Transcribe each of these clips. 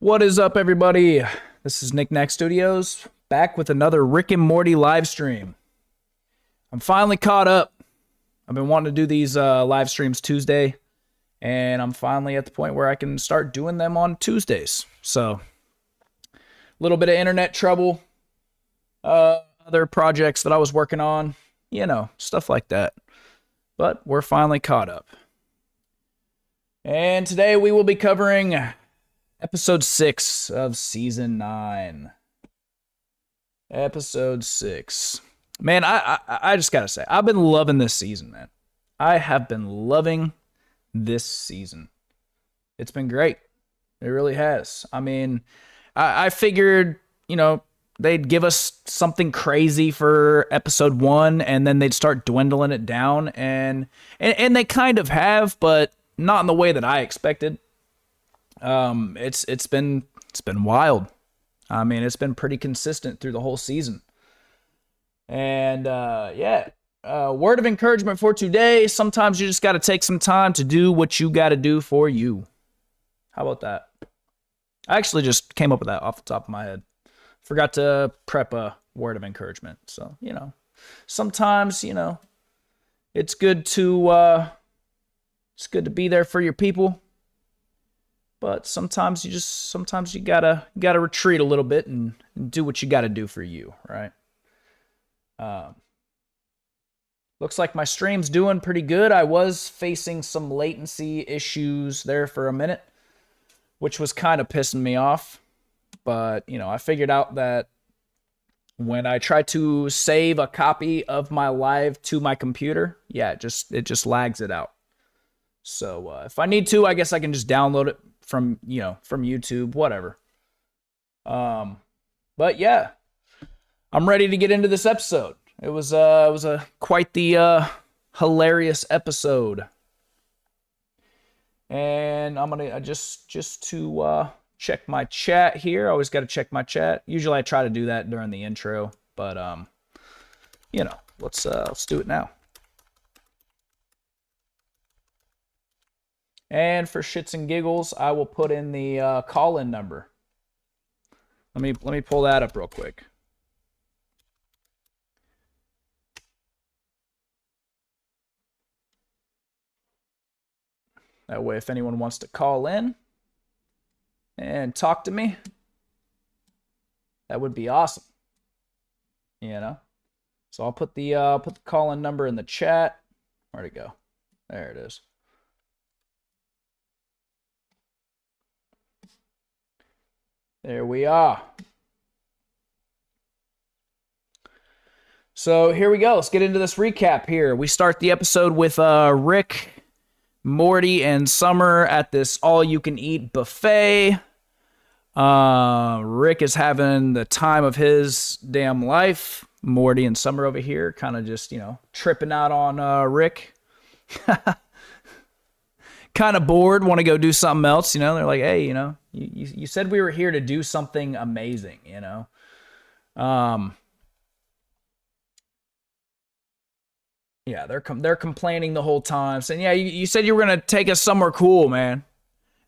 What is up, everybody? This is Nik Nak Studios, back with another Rick and Morty live stream. I'm finally caught up. I've been wanting to do these live streams Tuesday, and I'm finally at the point where I can start doing them on Tuesdays. So, a little bit of internet trouble, other projects that I was working on, you know, stuff like that. But we're finally caught up. And today we will be covering Episode 6 of Season 9. Episode 6. Man, I just gotta say, I've been loving this season, man. I have been loving this season. It's been great. It really has. I mean, I figured, you know, they'd give us something crazy for Episode 1, and then they'd start dwindling it down, and they kind of have, but not in the way that I expected. It's been wild. I mean, it's been pretty consistent through the whole season. And, word of encouragement for today. Sometimes you just got to take some time to do what you got to do for you. How about that? I actually just came up with that off the top of my head. Forgot to prep a word of encouragement. So, you know, sometimes, you know, it's good to be there for your people. But sometimes you gotta retreat a little bit and do what you gotta do for you, right? Looks like my stream's doing pretty good. I was facing some latency issues there for a minute, which was kind of pissing me off. But, you know, I figured out that when I try to save a copy of my live to my computer, yeah, it just lags it out. So if I need to, I guess I can just download it from YouTube, whatever. But yeah, I'm ready to get into this episode. It was quite the hilarious episode. And I'm gonna just to check my chat here. I always got to check my chat. Usually I try to do that during the intro, but you know, let's do it now. And for shits and giggles, I will put in the call-in number. Let me pull that up real quick. That way, if anyone wants to call in and talk to me, that would be awesome. You know, so I'll put the call-in number in the chat. Where'd it go? There it is. There we are. So here we go. Let's get into this recap here. We start the episode with Rick, Morty, and Summer at this all-you-can-eat buffet. Rick is having the time of his damn life. Morty and Summer over here kind of just, tripping out on Rick. Kind of bored, want to go do something else. They're like, hey, you said we were here to do something amazing, Yeah, they're complaining the whole time, saying, yeah, you said you were going to take us somewhere cool, man.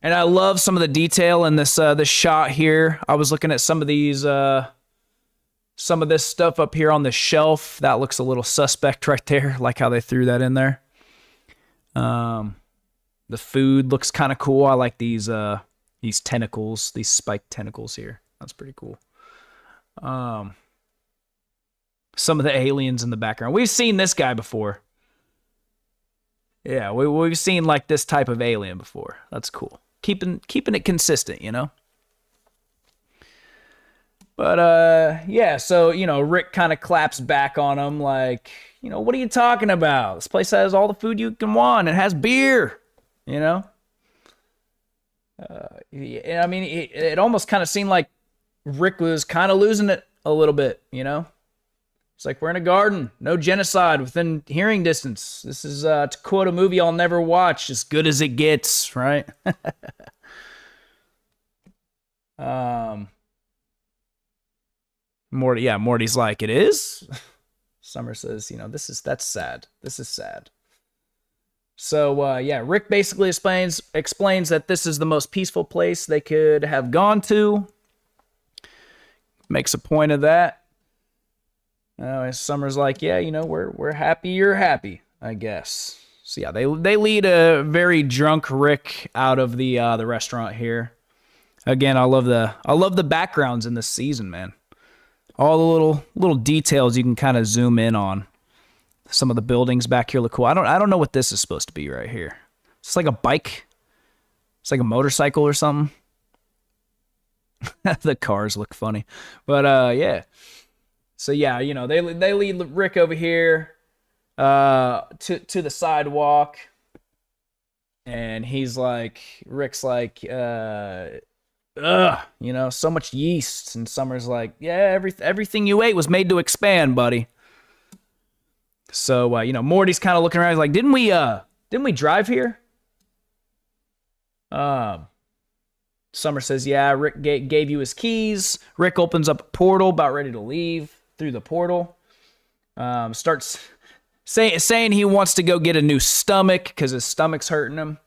And I love some of the detail in this shot here. I was looking at some of these, some of this stuff up here on the shelf. That looks a little suspect right there, like how they threw that in there. The food looks kind of cool. I like these tentacles, these spiked tentacles here. That's pretty cool. Some of the aliens in the background. We've seen this guy before. Yeah, we've seen like this type of alien before. That's cool. Keeping it consistent, But yeah, so Rick kind of claps back on him like, what are you talking about? This place has all the food you can want. It has beer, I mean, it almost kind of seemed like Rick was kind of losing it a little bit, It's like, we're in a garden, no genocide within hearing distance. This is, to quote a movie I'll never watch, as good as it gets, right? Morty's like, it is? Summer says, that's sad. This is sad. So, Rick basically explains that this is the most peaceful place they could have gone to. Makes a point of that. Summer's like, yeah, we're happy you're happy, I guess. So yeah, they lead a very drunk Rick out of the restaurant here. Again, I love the backgrounds in this season, man. All the little details you can kind of zoom in on. Some of the buildings back here look cool. I don't know what this is supposed to be right here. It's like a bike. It's like a motorcycle or something. The cars look funny, but yeah. So yeah, they lead Rick over here to the sidewalk, and Rick's like, so much yeast, and Summer's like, yeah, everything you ate was made to expand, buddy. So Morty's kind of looking around, he's like, didn't we drive here? Summer says, yeah, Rick gave you his keys. Rick opens up a portal, about ready to leave through the portal. Starts saying he wants to go get a new stomach because his stomach's hurting him.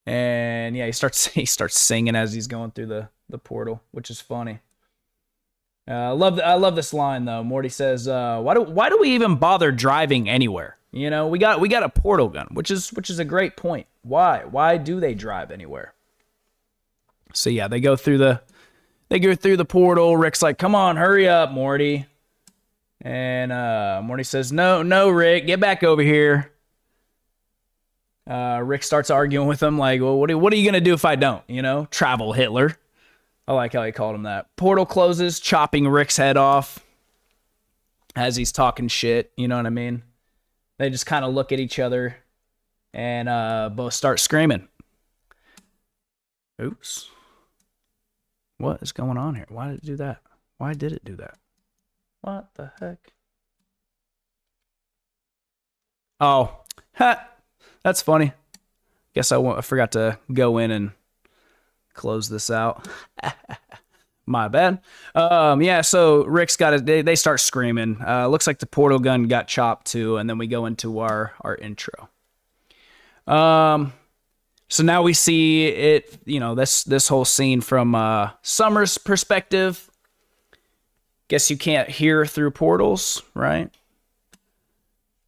And yeah, he starts singing as he's going through the portal, which is funny. I love this line though. Morty says, why do we even bother driving anywhere? We got a portal gun, which is a great point. Why do they drive anywhere? So yeah, they go through the portal. Rick's like, come on, hurry up, Morty. And Morty says, no, Rick, get back over here. Rick starts arguing with him like, well, what are you gonna do if I don't? Travel Hitler. I like how he called him that. Portal closes, chopping Rick's head off as he's talking shit. You know what I mean? They just kind of look at each other and both start screaming. Oops. What is going on here? Why did it do that? Why did it do that? What the heck? Oh, that's funny. Guess I forgot to go in and close this out. My bad. Yeah, so Rick's got it. They start screaming. Looks like the portal gun got chopped too, and then we go into our intro. So now we see it, this whole scene from Summer's perspective. Guess you can't hear through portals, right?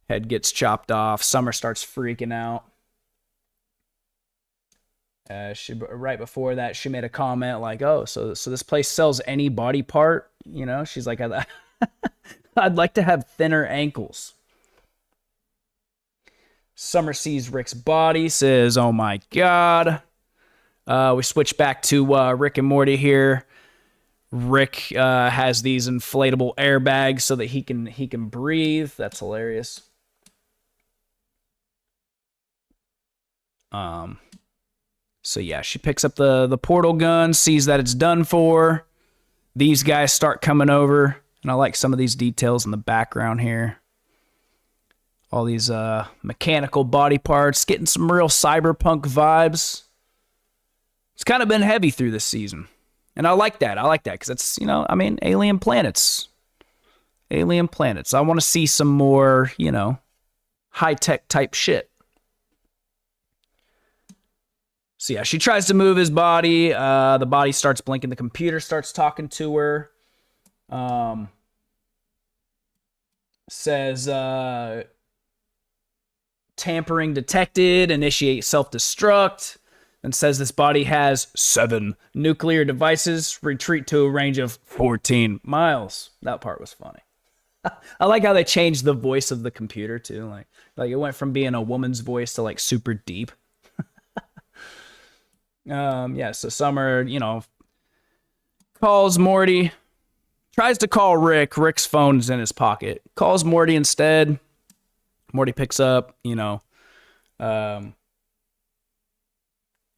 Head gets chopped off. Summer starts freaking out. Right before that, she made a comment like, "Oh, so this place sells any body part?" She's like, "I'd like to have thinner ankles." Summer sees Rick's body, says, "Oh my god." We switch back to Rick and Morty here. Rick has these inflatable airbags so that he can breathe. That's hilarious. So yeah, she picks up the portal gun, sees that it's done for. these guys start coming over, and I like some of these details in the background here. All these mechanical body parts, getting some real cyberpunk vibes. It's kind of been heavy through this season. And I like that. Because it's, alien planets. Alien planets. I want to see some more, high-tech type shit. So yeah, she tries to move his body. The body starts blinking. The computer starts talking to her. Says... tampering detected, initiate self-destruct, and says this body has 7 nuclear devices, retreat to a range of 14 miles. That part was funny. I like how they changed the voice of the computer too. Like it went from being a woman's voice to like super deep. So Summer, calls Morty, tries to call Rick. Rick's phone's in his pocket. Calls Morty instead. Morty picks up,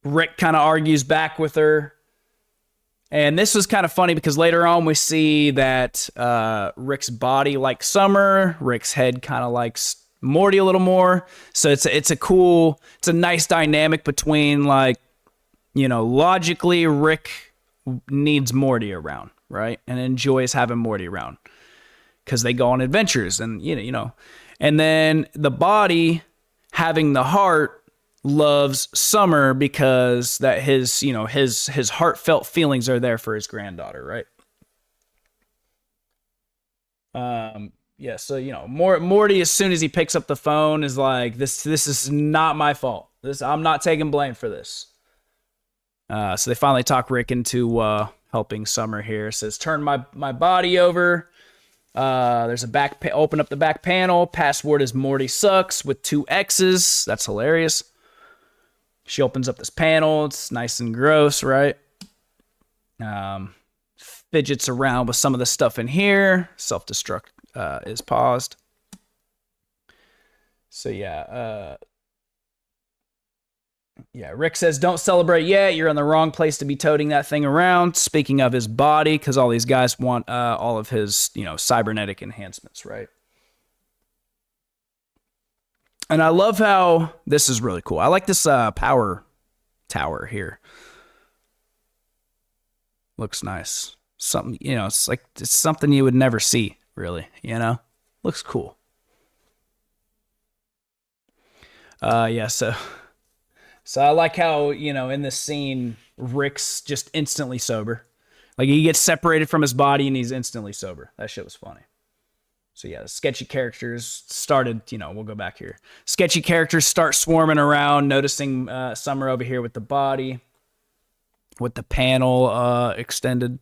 Rick kind of argues back with her. And this was kind of funny because later on we see that Rick's body likes Summer. Rick's head kind of likes Morty a little more. So it's a nice dynamic between logically Rick needs Morty around, right? And enjoys having Morty around because they go on adventures and, and then the body, having the heart, loves Summer because that his heartfelt feelings are there for his granddaughter, right? So Morty, as soon as he picks up the phone, is like, this is not my fault. I'm not taking blame for this. So they finally talk Rick into helping Summer here. Says, turn my body over. There's a open up the back panel. Password is Morty sucks with 2 X's. That's hilarious. She opens up this panel. It's nice and gross, right? Fidgets around with some of the stuff in here. Self-destruct is paused. So Rick says, don't celebrate yet. You're in the wrong place to be toting that thing around. Speaking of his body, because all these guys want all of his, cybernetic enhancements, right? And I love how this is really cool. I like this power tower here. Looks nice. Something, it's something you would never see, really, Looks cool. So I like how, in this scene, Rick's just instantly sober. Like, he gets separated from his body and he's instantly sober. That shit was funny. So the sketchy characters started, we'll go back here. Sketchy characters start swarming around, noticing Summer over here with the body, with the panel extended.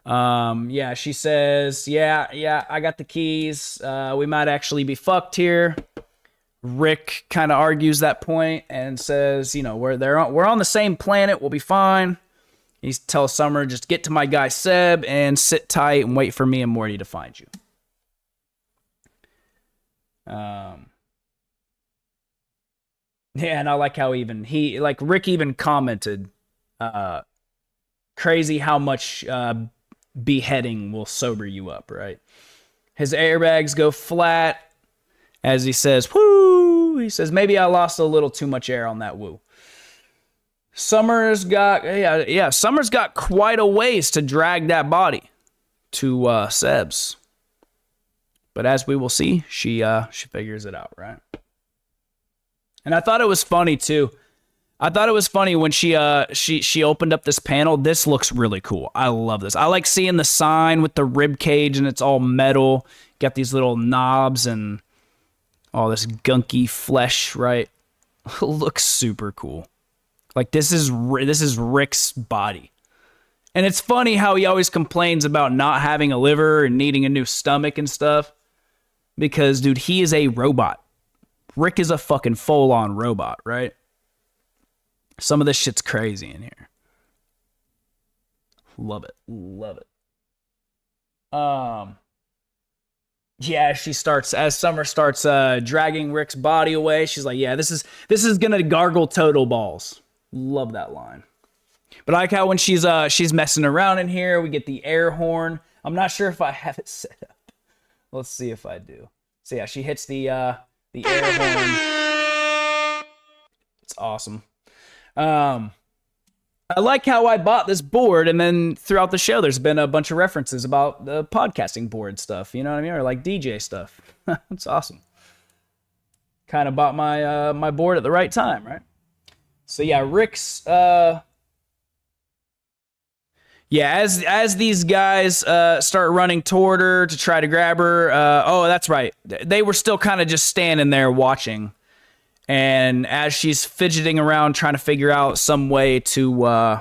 She says, I got the keys. We might actually be fucked here. Rick kind of argues that point and says, we're on the same planet. We'll be fine. He tells Summer, just get to my guy Seb and sit tight and wait for me and Morty to find you. And I like how Rick even commented, crazy how much beheading will sober you up, right? His airbags go flat as he says, woo! He says, maybe I lost a little too much air on that woo. Summer's got quite a ways to drag that body to Seb's. But as we will see, she figures it out, right? And I thought it was funny too. I thought it was funny when she opened up this panel. This looks really cool. I love this. I like seeing the sign with the rib cage and it's all metal. Got these little knobs and all this gunky flesh, right? Looks super cool. Like this is Rick's body. And it's funny how he always complains about not having a liver and needing a new stomach and stuff. Because, dude, he is a robot. Rick is a fucking full-on robot, right? Some of this shit's crazy in here. Love it. Love it. As Summer starts dragging Rick's body away, she's like, this is gonna gargle total balls. Love that line. But I like how when she's messing around in here, we get the air horn. I'm not sure if I have it set up. Let's see if I do. So yeah, she hits the air horn. It's awesome. I like how I bought this board, and then throughout the show, there's been a bunch of references about the podcasting board stuff. You know what I mean? Or like DJ stuff. It's awesome. Kind of bought my my board at the right time, right? So yeah, Rick's as these guys start running toward her to try to grab her. Oh, that's right. They were still kind of just standing there watching. And as she's fidgeting around trying to figure out some way to,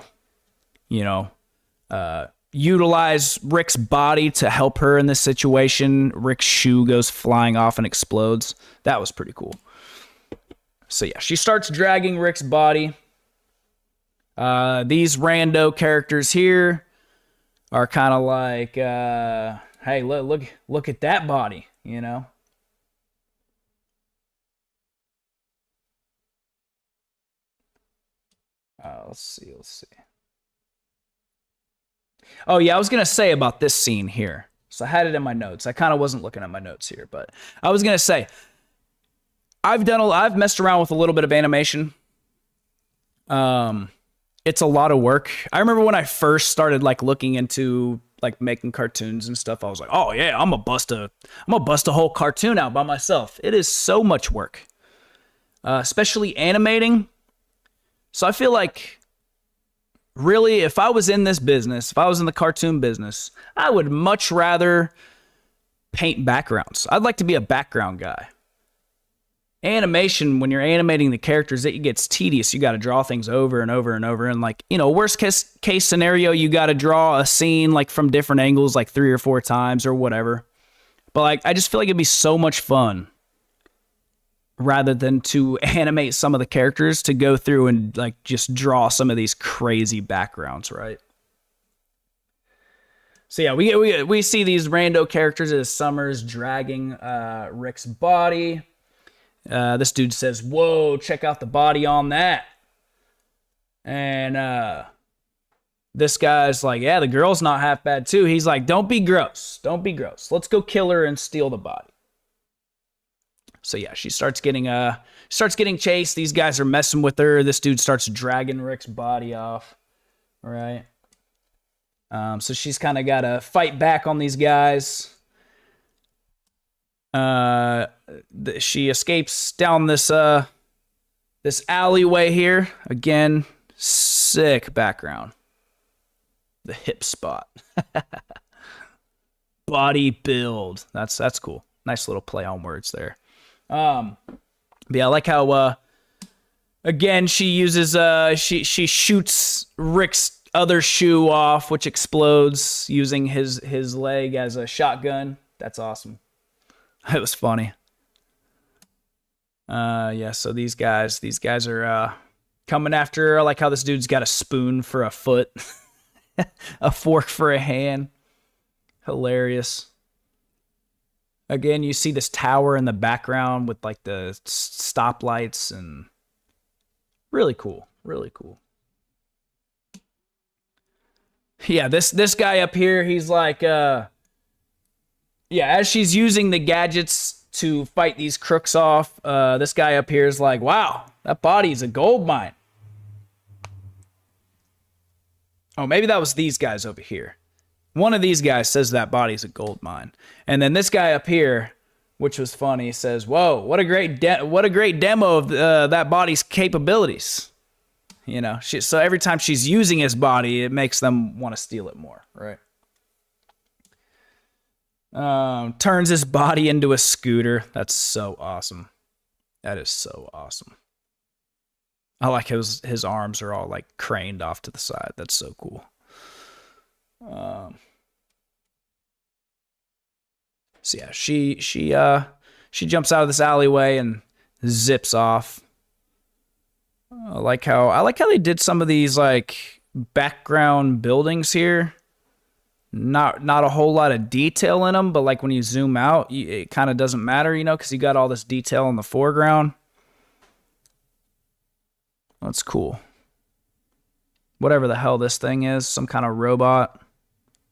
utilize Rick's body to help her in this situation, Rick's shoe goes flying off and explodes. That was pretty cool. So yeah, she starts dragging Rick's body. These rando characters here are kind of like, hey, look at that body, you know? Let's see. Oh, yeah, I was going to say about this scene here. So I had it in my notes. I kind of wasn't looking at my notes here, but I was going to say, I've messed around with a little bit of animation. It's a lot of work. I remember when I first started like looking into like making cartoons and stuff, I was like, oh yeah, I'm gonna bust a whole cartoon out by myself. It is so much work. Especially animating. So I feel like, really, if I was in this business, if I was in the cartoon business, I would much rather paint backgrounds. I'd like to be a background guy. Animation, when you're animating the characters, it gets tedious. You got to draw things over and over and over. And like, worst case scenario, you got to draw a scene like from different angles, like 3 or 4 times or whatever. But like, I just feel like it'd be so much fun rather than to animate some of the characters to go through and like just draw some of these crazy backgrounds, right? So yeah, we see these rando characters as Summer's dragging Rick's body. This dude says, "Whoa, check out the body on that." And this guy's like, "Yeah, the girl's not half bad too." He's like, "Don't be gross. Don't be gross. Let's go kill her and steal the body." So yeah, she starts getting chased. These guys are messing with her. This dude starts dragging Rick's body off. All right. So she's kind of got to fight back on these guys. She escapes down this alleyway here. Again, sick background. The hip spot. Body build. That's cool. Nice little play on words there. But yeah, I like how again she uses she shoots Rick's other shoe off, which explodes using his leg as a shotgun. That's awesome. It was funny. Yeah, so these guys are coming after her. I like how this dude's got a spoon for a foot, a fork for a hand. Hilarious. Again, you see this tower in the background with like the stoplights, and really cool, really cool. Yeah, this guy up here, he's like, yeah, as she's using the gadgets to fight these crooks off, this guy up here is like, wow, that body's a gold mine. Oh, maybe that was these guys over here. One of these guys says that body's a gold mine. And then this guy up here, which was funny, says, whoa, what a great demo of that body's capabilities. So every time she's using his body, it makes them want to steal it more, right? Turns his body into a scooter. That's so awesome. That is so awesome. I like his arms are all like craned off to the side. That's so cool. So yeah, she jumps out of this alleyway and zips off. I like how they did some of these like background buildings here. Not a whole lot of detail in them, but like when you zoom out, it kind of doesn't matter, because you got all this detail in the foreground. That's cool. whatever the hell this thing is, some kind of robot,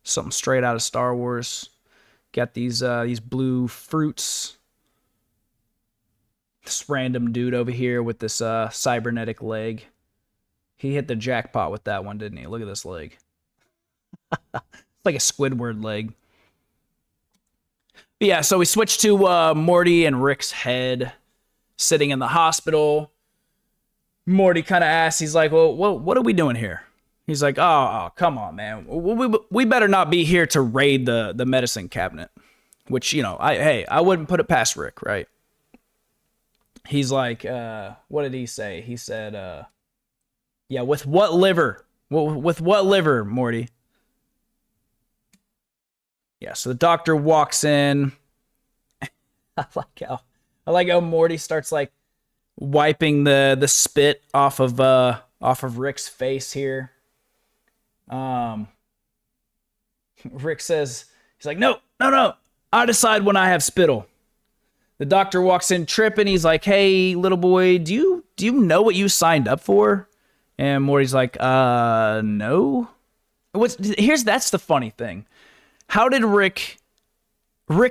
something straight out of Star Wars. Got these blue fruits. This random dude over here with this cybernetic leg. He hit the jackpot with that one, didn't he? Look at this leg. It's like a Squidward leg. But yeah, so we switched to Morty and Rick's head sitting in the hospital. Morty kind of asks, he's like, well, what are we doing here? He's like, oh, come on, man. We better not be here to raid the medicine cabinet. Which, you know, I wouldn't put it past Rick, right? He's like, what did he say? He said, yeah, with what liver? With what liver, Morty? Yeah, so the doctor walks in. I like how Morty starts like wiping the spit off of Rick's face here. Rick says, he's like, no, I decide when I have spittle. The doctor walks in tripping. He's like, hey, little boy, do you know what you signed up for? And Morty's like, no. That's the funny thing. How did Rick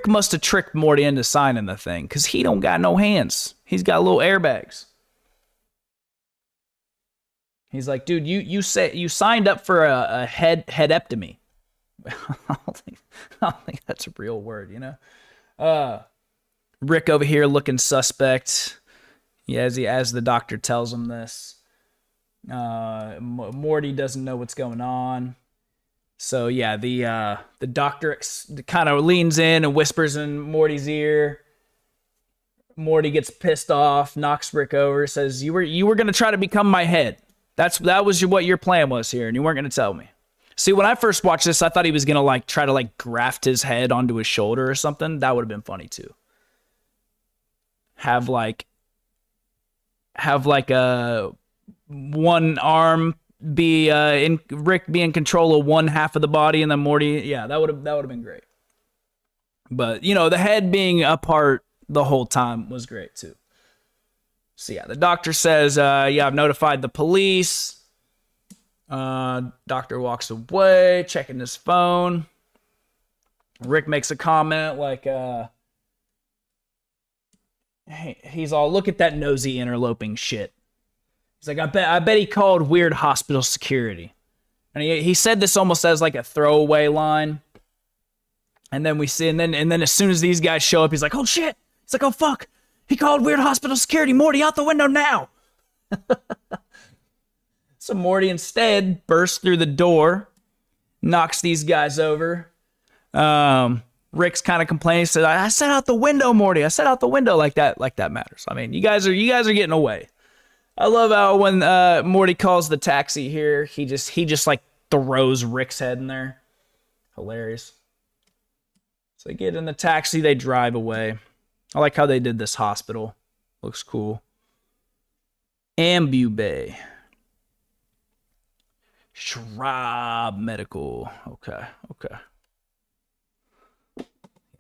must have tricked Morty into signing the thing, because he don't got no hands. He's got little airbags. He's like, dude, you signed up for a headectomy. I don't think that's a real word, you know? Rick over here looking suspect. Yeah, as the doctor tells him this. Morty doesn't know what's going on. So yeah, the doctor kind of leans in and whispers in Morty's ear. Morty gets pissed off, knocks Rick over, says, "You were gonna try to become my head. That was what your plan was here, and you weren't gonna tell me." See, when I first watched this, I thought he was gonna like try to like graft his head onto his shoulder or something. That would have been funny too. Have like a one arm be Rick be in control of one half of the body, and then Morty, yeah, that would have been great. But you know, the head being apart the whole time was great too. So yeah, the doctor says, yeah, I've notified the police. Doctor walks away, checking his phone. Rick makes a comment like, hey, he's all, look at that nosy interloping shit. He's like, I bet he called weird hospital security. And he said this almost as like a throwaway line. And then we see, and then as soon as these guys show up, he's like, oh shit. He's like, oh fuck. He called weird hospital security. Morty, out the window now. So Morty instead bursts through the door, knocks these guys over. Rick's kind of complaining, said, I said out the window, Morty. I said out the window, like that matters. I mean, you guys are getting away. I love how when Morty calls the taxi here, he just like throws Rick's head in there. Hilarious. So they get in the taxi, they drive away. I like how they did this hospital. Looks cool. Ambu Bay. Schwab Medical. Okay.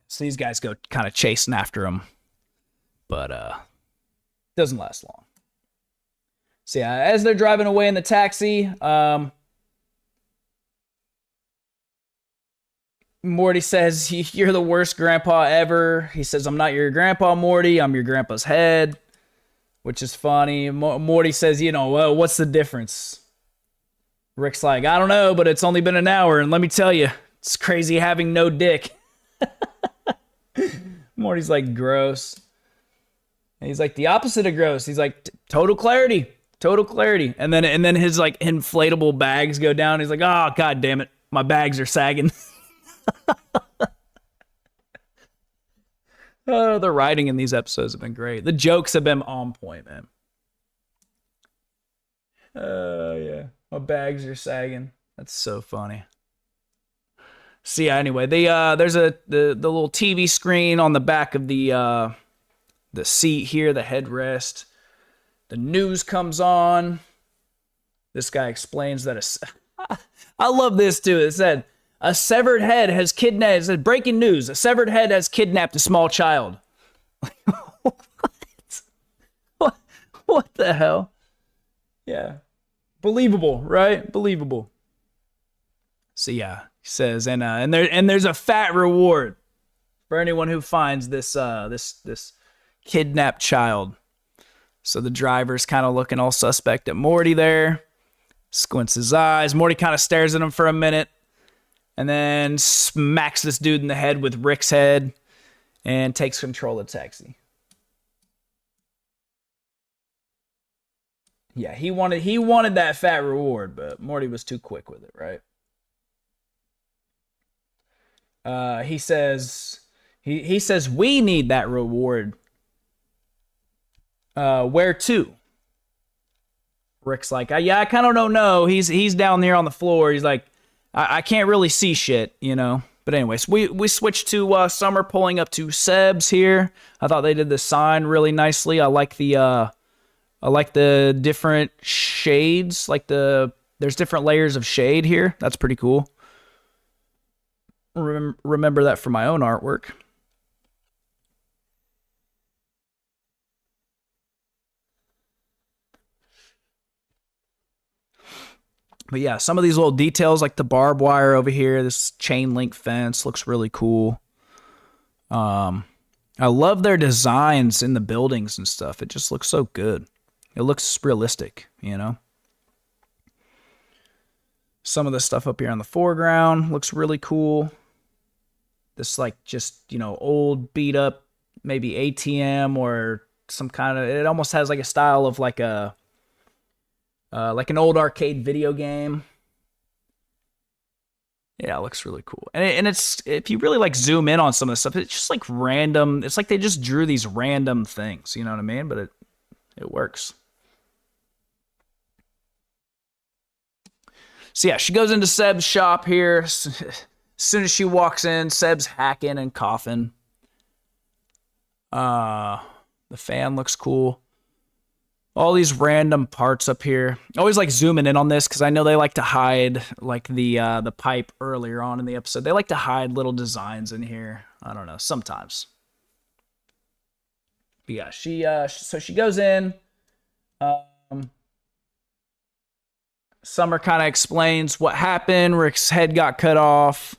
So these guys go kind of chasing after him. But doesn't last long. So yeah, as they're driving away in the taxi, Morty says, you're the worst grandpa ever. He says, I'm not your grandpa, Morty. I'm your grandpa's head, which is funny. Morty says, well, what's the difference? Rick's like, I don't know, but it's only been an hour, and let me tell you, it's crazy having no dick. Morty's like, gross. And he's like, the opposite of gross. He's like, total clarity. And then his like inflatable bags go down. He's like, oh, god damn it. My bags are sagging. Oh, the writing in these episodes have been great. The jokes have been on point, man. Yeah. My bags are sagging. That's so funny. So yeah, anyway, there's the little TV screen on the back of the seat here, the headrest. The news comes on. This guy explains that I love this too. It said, a severed head has kidnapped. It said, breaking news. A severed head has kidnapped a small child. What the hell? Yeah. Believable, right? Believable. So yeah, he says, and there's a fat reward for anyone who finds this kidnapped child. So the driver's kind of looking all suspect at Morty there. Squints his eyes. Morty kind of stares at him for a minute and then smacks this dude in the head with Rick's head and takes control of the taxi. Yeah, he wanted that fat reward, but Morty was too quick with it, right? He says we need that reward. Where to? Rick's like, yeah, I kind of don't know. He's down there on the floor. He's like, I can't really see shit, you know. But anyways, we switched to Summer pulling up to Seb's here. I thought they did the sign really nicely. I like the different shades. There's different layers of shade here. That's pretty cool. Remember that for my own artwork. But yeah, some of these little details like the barbed wire over here, this chain link fence looks really cool. I love their designs in the buildings and stuff. It just looks so good. It looks realistic, you know? Some of the stuff up here in the foreground looks really cool. This just, old beat up, maybe ATM or some kind of, it almost has a style of an old arcade video game. Yeah, it looks really cool. And it's, if you really zoom in on some of this stuff, it's just random. It's like they just drew these random things, you know what I mean? But it works. So yeah, she goes into Seb's shop here. As soon as she walks in, Seb's hacking and coughing. The fan looks cool. All these random parts up here. I always zooming in on this because I know they like to hide the pipe earlier on in the episode. They like to hide little designs in here. I don't know, sometimes. But yeah, so she goes in. Summer kind of explains what happened. Rick's head got cut off.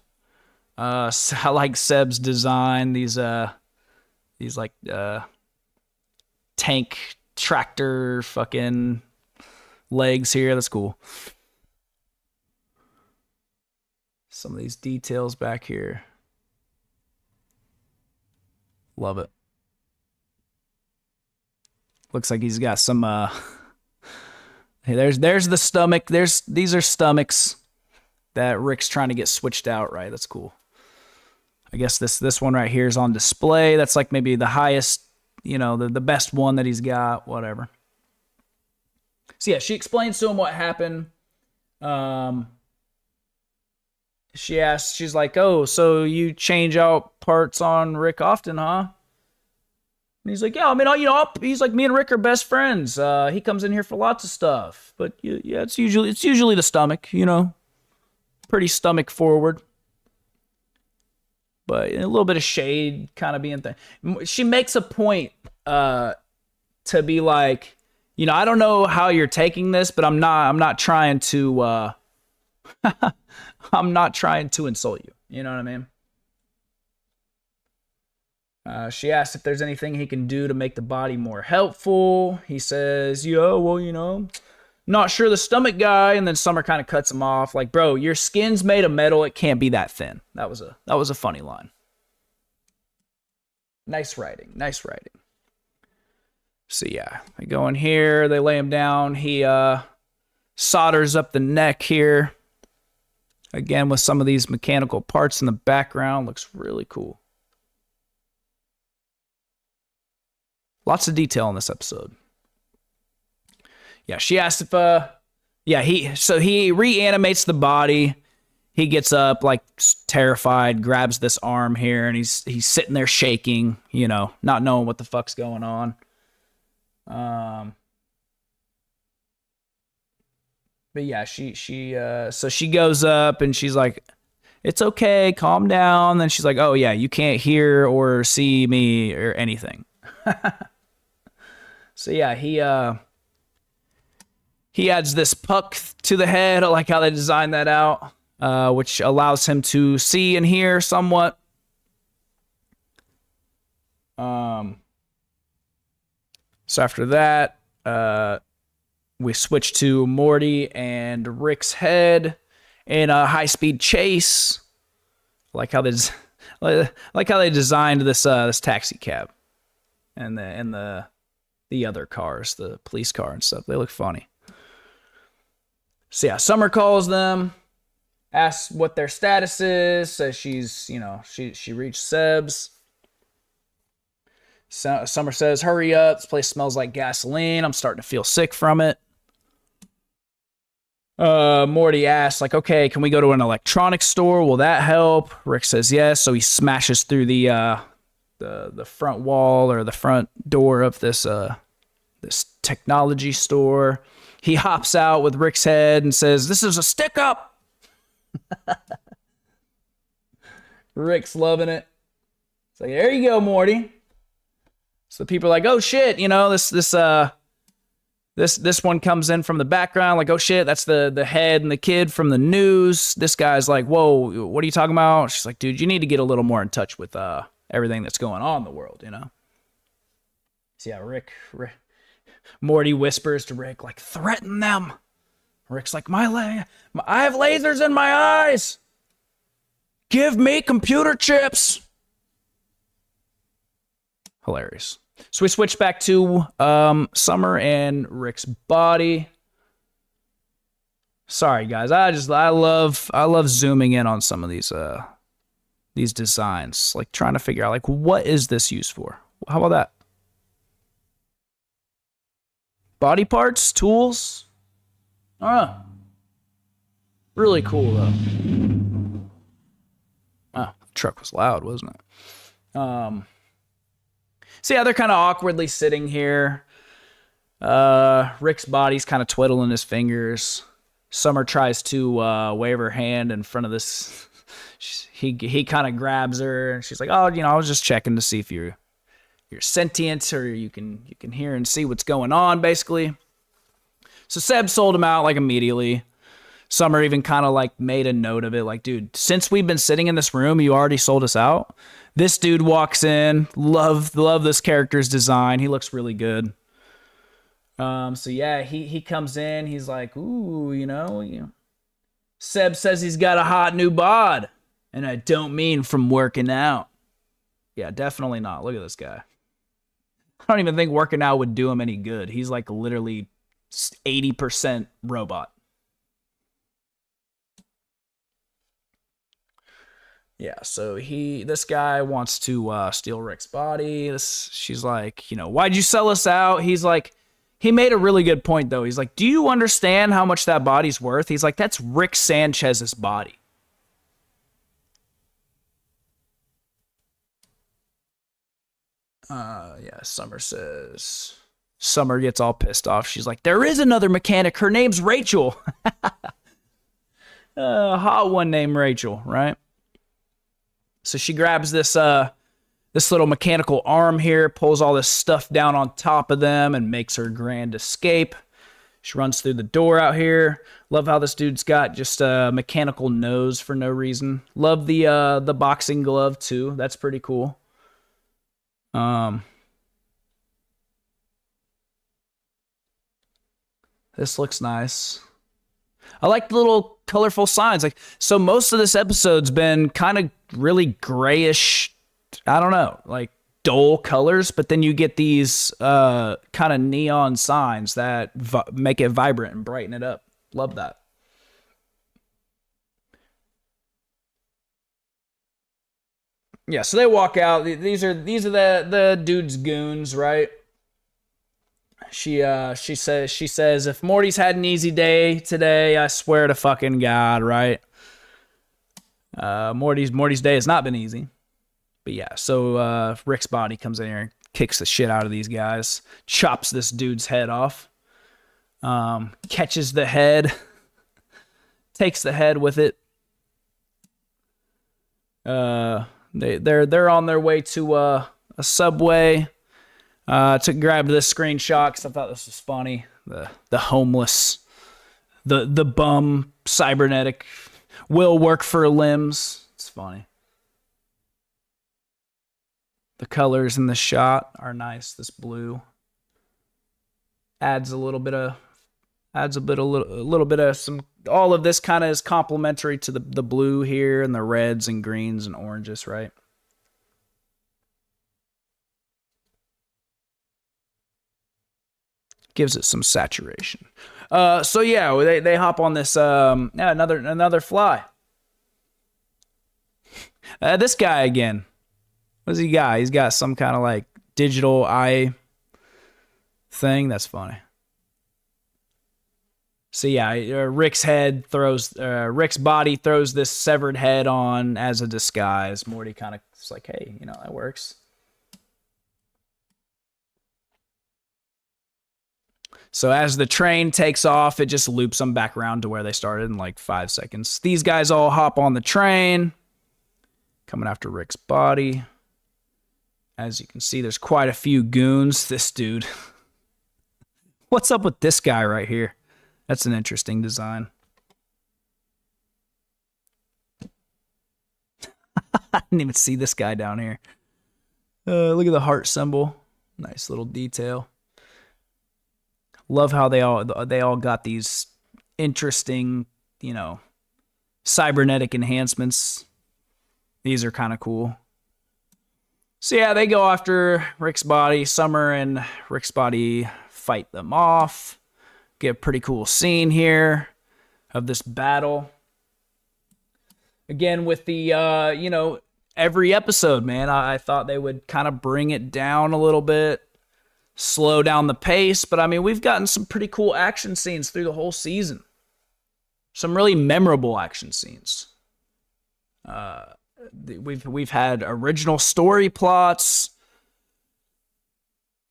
I like Seb's design. These tank tractor fucking legs here. That's cool. Some of these details back here. Love it. Looks like he's got some hey, there's the stomach. These are stomachs that Rick's trying to get switched out, right? That's cool. I guess this one right here is on display. That's maybe the highest, the best one that he's got, whatever. So yeah, she explains to him what happened. She asks, she's like, oh, so you change out parts on Rick often, huh? And he's like, yeah, I mean, he's like, me and Rick are best friends. He comes in here for lots of stuff, but yeah, it's usually the stomach, pretty stomach forward. But a little bit of shade kind of being there. She makes a point to be like, I don't know how you're taking this, but I'm not trying to I'm not trying to insult you. You know what I mean? She asks if there's anything he can do to make the body more helpful. He says, yeah, well, not sure the stomach guy. And then Summer kind of cuts him off. Like, bro, your skin's made of metal. It can't be that thin. That was a funny line. Nice writing. Nice writing. So yeah, they go in here. They lay him down. He solders up the neck here. Again, with some of these mechanical parts in the background. Looks really cool. Lots of detail in this episode. Yeah, she asked if, he reanimates the body. He gets up, terrified, grabs this arm here, and he's sitting there shaking, not knowing what the fuck's going on. But yeah, so she goes up, and she's like, it's okay, calm down. Then she's like, oh yeah, you can't hear or see me or anything. So yeah, He adds this puck to the head. I like how they designed that out, which allows him to see and hear somewhat. So after that, we switch to Morty and Rick's head in a high-speed chase. Like how they designed this taxi cab, and the other cars, the police car and stuff. They look funny. So yeah, Summer calls them, asks what their status is, says she's, she reached Seb's. Summer says, hurry up, this place smells like gasoline. I'm starting to feel sick from it. Morty asks, like, okay, can we go to an electronics store? Will that help? Rick says yes, so he smashes through the front wall or the front door of this technology store. He hops out with Rick's head and says, this is a stick-up! Rick's loving it. It's like, there you go, Morty. So people are like, oh shit, this one comes in from the background, like, oh shit, that's the head and the kid from the news. This guy's like, whoa, what are you talking about? She's like, dude, you need to get a little more in touch with everything that's going on in the world, So yeah, Rick Morty whispers to Rick, like, threaten them. Rick's like, I have lasers in my eyes. Give me computer chips. Hilarious. So we switch back to Summer and Rick's body. Sorry guys, I love zooming in on some of these designs, like trying to figure out like what is this used for? How about that? Body parts, tools. Really cool though. Oh, the truck was loud, wasn't it? So yeah, they're kind of awkwardly sitting here. Rick's body's kind of twiddling his fingers. Summer tries to wave her hand in front of this. He kind of grabs her, and she's like, "Oh, I was just checking to see if you're sentient or you can hear and see what's going on." Basically, so Seb sold him out like immediately. Summer even kind of like made a note of it, like, dude, since we've been sitting in this room, you already sold us out. This dude walks in, love this character's design. He looks really good. So yeah, he comes in. He's like, ooh, Seb says he's got a hot new bod, and I don't mean from working out. Yeah, definitely not. Look at this guy. I don't even think working out would do him any good. He's like literally 80% robot. Yeah, so this guy wants to steal Rick's body. She's like, why'd you sell us out? He's like, he made a really good point though. He's like, do you understand how much that body's worth? He's like, that's Rick Sanchez's body. Yeah, Summer gets all pissed off. She's like, there is another mechanic. Her name's Rachel. Hot one named Rachel, right? So she grabs this little mechanical arm here, pulls all this stuff down on top of them, and makes her grand escape. She runs through the door out here. Love how this dude's got just a mechanical nose for no reason. Love the boxing glove too. That's pretty cool. This looks nice. I like the little colorful signs. Like, so most of this episode's been kind of really grayish, I don't know, like dull colors, but then you get these kind of neon signs that make it vibrant and brighten it up. Love that. Yeah, so they walk out. These are the dude's goons, right? She says if Morty's had an easy day today, I swear to fucking God, right? Morty's day has not been easy. But yeah, so Rick's body comes in here and kicks the shit out of these guys, chops this dude's head off, catches the head, takes the head with it. They're on their way to a Subway to grab this screenshot because I thought this was funny. The homeless the bum cybernetic will work for limbs. It's funny. The colors in the shot are nice. This blue adds a little bit of some. All of this kind of is complementary to the blue here and the reds and greens and oranges, right? Gives it some saturation. So yeah, they hop on this. Another fly. This guy again. What does he got? He's got some kind of like digital eye thing. That's funny. So yeah, Rick's body throws this severed head on as a disguise. Morty kind of is like, hey, that works. So as the train takes off, it just loops them back around to where they started in like 5 seconds. These guys all hop on the train, coming after Rick's body. As you can see, there's quite a few goons. This dude. What's up with this guy right here? That's an interesting design. I didn't even see this guy down here. Look at the heart symbol. Nice little detail. Love how they all got these interesting, cybernetic enhancements. These are kind of cool. So yeah, they go after Rick's body. Summer and Rick's body fight them off. Get a pretty cool scene here of this battle. Again, with the, every episode, man, I thought they would kind of bring it down a little bit, slow down the pace. But, I mean, we've gotten some pretty cool action scenes through the whole season. Some really memorable action scenes. We've had original story plots,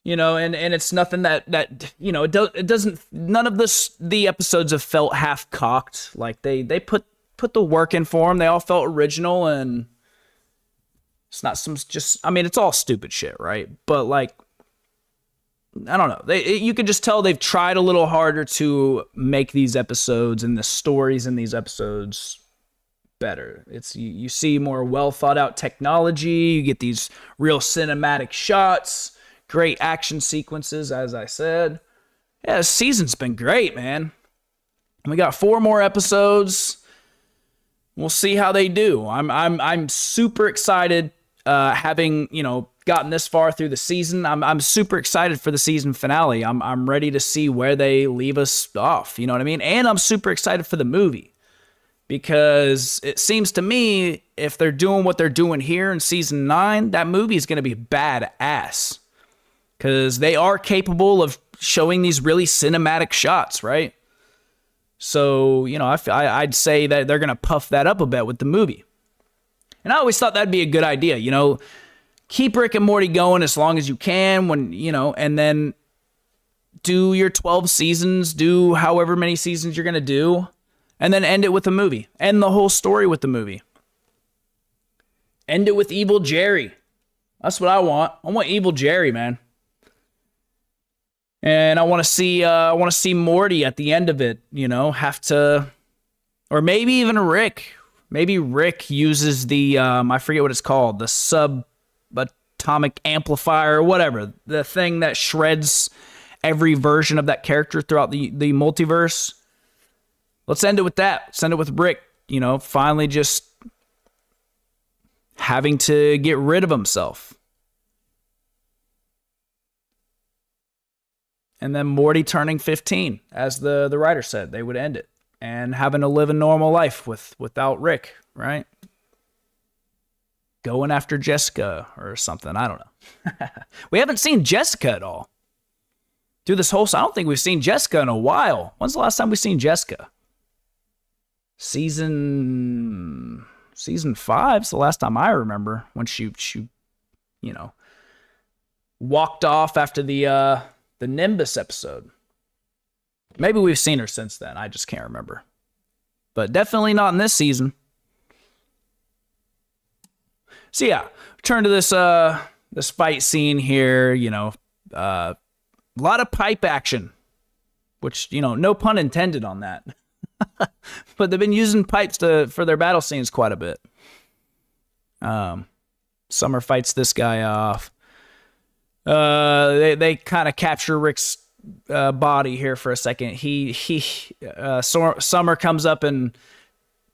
and it's nothing that it doesn't. None of the episodes have felt half cocked. Like they put the work in for them. They all felt original, and it's not it's all stupid shit, right? But like, I don't know. You could just tell they've tried a little harder to make these episodes and the stories in these episodes better. You see more well thought out technology. You get these real cinematic shots, great action sequences, as I said. Yeah, this season's been great, man. We got 4 more episodes. We'll see how they do. I'm super excited, having gotten this far through the season. I'm super excited for the season finale. I'm ready to see where they leave us off. You know what I mean? And I'm super excited for the movie. Because it seems to me, if they're doing what they're doing here in season 9, that movie is going to be badass. Because they are capable of showing these really cinematic shots, right? So, I'd say that they're going to puff that up a bit with the movie. And I always thought that'd be a good idea, Keep Rick and Morty going as long as you can, and then do your 12 seasons, do however many seasons you're going to do. And then end it with a movie. End the whole story with the movie. End it with Evil Jerry. That's what I want. I want Evil Jerry, man. And I want to see Morty at the end of it, have to, or maybe even Rick. Maybe Rick uses the I forget what it's called, the subatomic amplifier or whatever, the thing that shreds every version of that character throughout the multiverse. Let's end it with that. Let's end it with Rick, finally just having to get rid of himself. And then Morty turning 15, as the writer said, they would end it. And having to live a normal life without Rick, right? Going after Jessica or something. I don't know. We haven't seen Jessica at all. Through this whole... I don't think we've seen Jessica in a while. When's the last time we've seen Jessica? Season 5 is the last time I remember when she walked off after the Nimbus episode. Maybe we've seen her since then. I just can't remember. But definitely not in this season. So yeah, turn to this fight scene here, a lot of pipe action, which, no pun intended on that. But they've been using pipes for their battle scenes quite a bit. Summer fights this guy off. They kind of capture Rick's body here for a second. Summer comes up and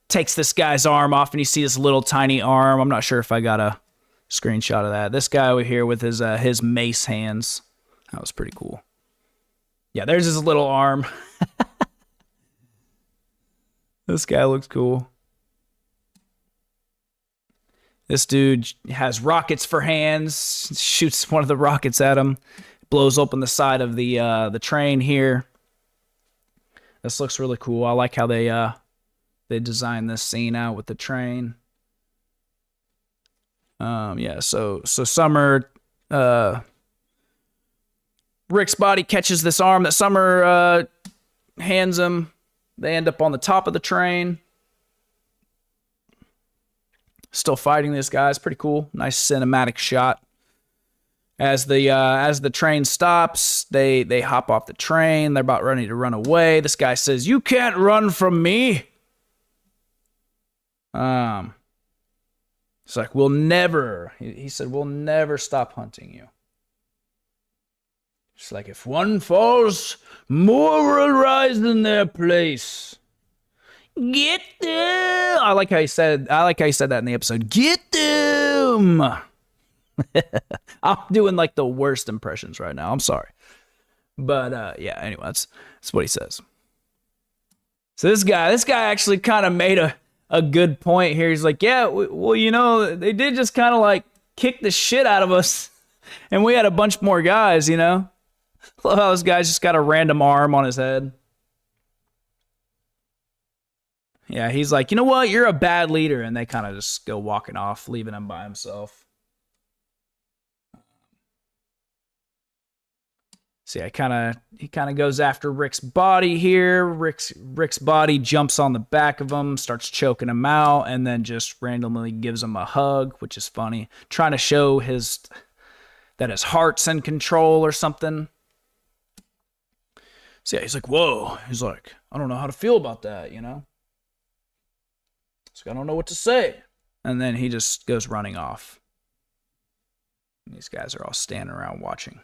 takes this guy's arm off, and you see this little tiny arm. I'm not sure if I got a screenshot of that. This guy over here with his mace hands. That was pretty cool. Yeah, there's his little arm. This guy looks cool. This dude has rockets for hands. Shoots one of the rockets at him. Blows open the side of the train here. This looks really cool. I like how they designed this scene out with the train. Yeah, so Summer, Rick's body catches this arm that Summer hands him. They end up on the top of the train. Still fighting this guy. It's pretty cool. Nice cinematic shot. As the train stops, they hop off the train. They're about ready to run away. This guy says, "You can't run from me." It's like, we'll never, he said, we'll never stop hunting you. It's like, if one falls, more will rise in their place. Get them. I like how he said that in the episode. Get them. I'm doing like the worst impressions right now. I'm sorry. But yeah, anyway, that's what he says. So this guy actually kind of made a good point here. He's like, yeah, well, you know, they did just kind of like kick the shit out of us, and we had a bunch more guys, you know. Love how this guy's just got a random arm on his head. Yeah, he's like, you know what? You're a bad leader. And they kind of just go walking off, leaving him by himself. So yeah, he kind of goes after Rick's body here. Rick's body jumps on the back of him, starts choking him out, and then just randomly gives him a hug, which is funny. Trying to show that his heart's in control or something. So yeah, he's like, whoa. He's like, I don't know how to feel about that, you know? He's like, I don't know what to say. And then he just goes running off. And these guys are all standing around watching.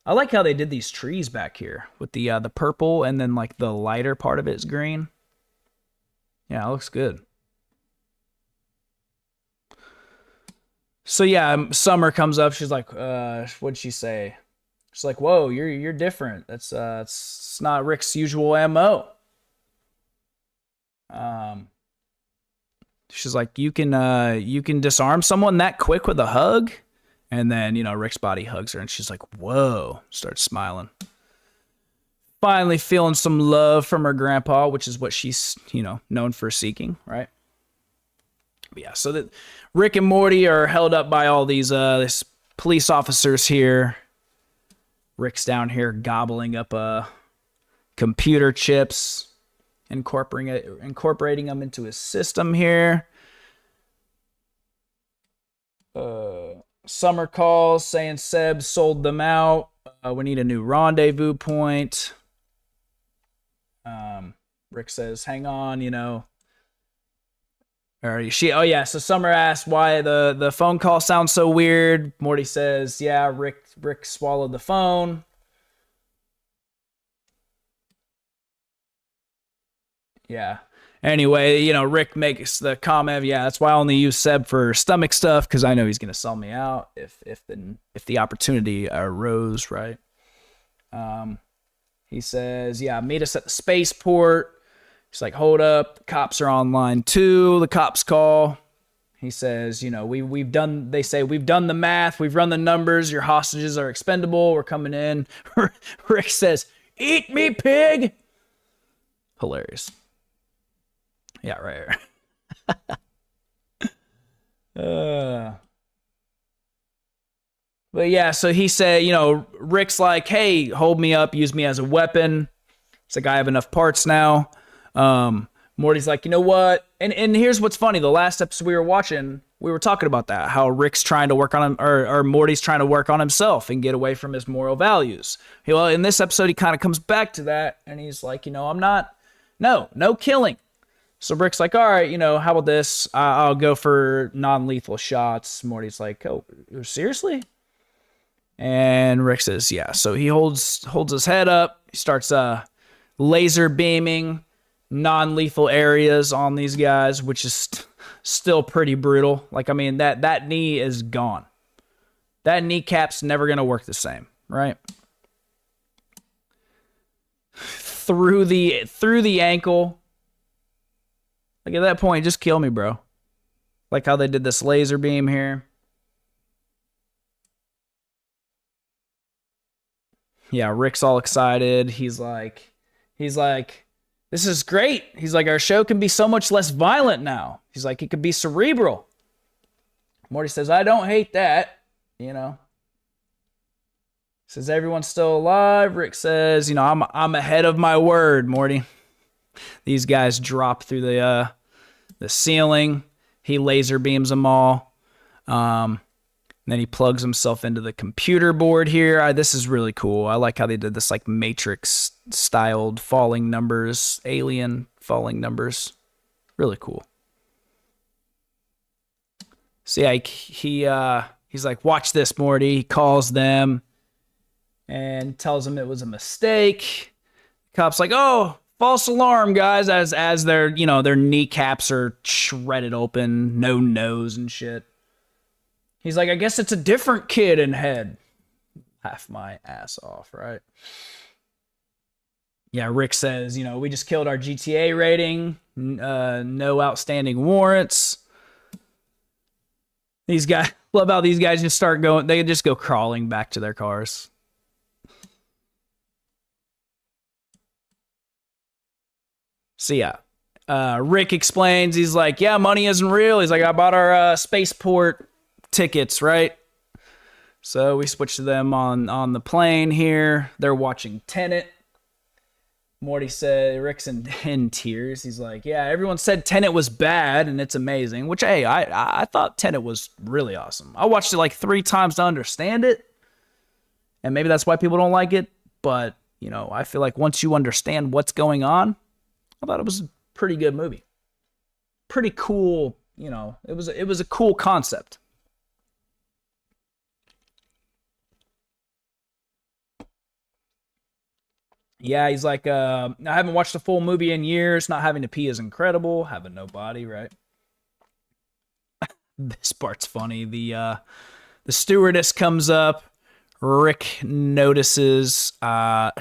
I like how they did these trees back here with the purple, and then like the lighter part of it is green. Yeah, it looks good. So yeah, Summer comes up. She's like, what'd she say? She's like, whoa, you're different. That's it's not Rick's usual MO. She's like, you can disarm someone that quick with a hug? And then, you know, Rick's body hugs her, and she's like, whoa, starts smiling. Finally feeling some love from her grandpa, which is what she's, you know, known for seeking, right? But yeah, so that Rick and Morty are held up by all these police officers here. Rick's down here gobbling up computer chips, incorporating them into his system here. Summer calls saying Seb sold them out. We need a new rendezvous point. Rick says, hang on, you know. Oh yeah, so Summer asks why the phone call sounds so weird. Morty says, yeah, Rick swallowed the phone. Yeah. Anyway, you know, Rick makes the comment, yeah, that's why I only use Seb for stomach stuff, because I know he's going to sell me out if the opportunity arose, right? He says, yeah, meet us at the spaceport. He's like, hold up, the cops are on line 2. The cops call. He says, you know, we've done the math, we've run the numbers, your hostages are expendable, we're coming in. Rick says, eat me, pig. Hilarious. Yeah, right. But yeah, so he said, you know, Rick's like, hey, hold me up, use me as a weapon. It's like, I have enough parts now. Morty's like, you know what? And here's what's funny. The last episode we were watching, we were talking about that, how Rick's trying to work on him, or Morty's trying to work on himself and get away from his moral values. Well, in this episode, he kind of comes back to that, and he's like, you know, I'm not No killing. So Rick's like, all right, how about this? I'll go for non-lethal shots. Morty's like, oh, seriously? And Rick says, yeah. So he holds his head up. He starts laser beaming non-lethal areas on these guys, which is still pretty brutal. Like, I mean, that knee is gone. That kneecap's never going to work the same, right? Through the ankle. Like, at that point, just kill me, bro. Like how they did this laser beam here. Yeah, Rick's all excited. He's like, this is great. He's like, our show can be so much less violent now. He's like, it could be cerebral. Morty says, I don't hate that, Says, everyone's still alive. Rick says, I'm ahead of my word, Morty. These guys drop through the ceiling. He laser beams them all. Then he plugs himself into the computer board here. This is really cool. I like how they did this like Matrix styled falling numbers, alien falling numbers. Really cool. So yeah, he's like, watch this, Morty. He calls them and tells them it was a mistake. The cop's like, oh, false alarm, guys, as their kneecaps are shredded open, no nose and shit. He's like, I guess it's a different kid in head. Laugh my ass off, right? Yeah, Rick says, we just killed our GTA rating. No outstanding warrants. These guys, love how these guys just start going, they just go crawling back to their cars. So yeah, Rick explains, he's like, yeah, money isn't real. He's like, I bought our spaceport tickets, right? So we switch to them on the plane here. They're watching Tenet. Morty said, Rick's in tears. He's like, yeah, everyone said Tenet was bad and it's amazing, which, hey, I thought Tenet was really awesome. I watched it like 3 times to understand it, and maybe that's why people don't like it, but, I feel like once you understand what's going on, I thought it was a pretty good movie. Pretty cool, it was a cool concept. Yeah, he's like, I haven't watched a full movie in years. Not having to pee is incredible. Having no body, right? This part's funny. The stewardess comes up. Rick notices her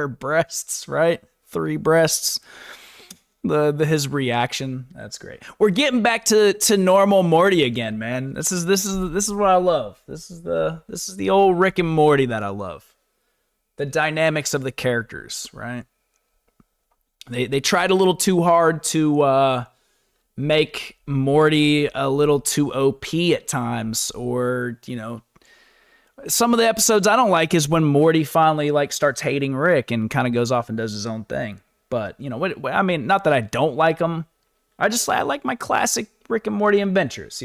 breasts, right? 3 breasts. His reaction. That's great. We're getting back to normal Morty again, man. This is what I love. This is the old Rick and Morty that I love. The dynamics of the characters, right? They tried a little too hard to make Morty a little too OP at times, or some of the episodes I don't like is when Morty finally like starts hating Rick and kind of goes off and does his own thing. But I mean, not that I don't like them. I like my classic Rick and Morty adventures,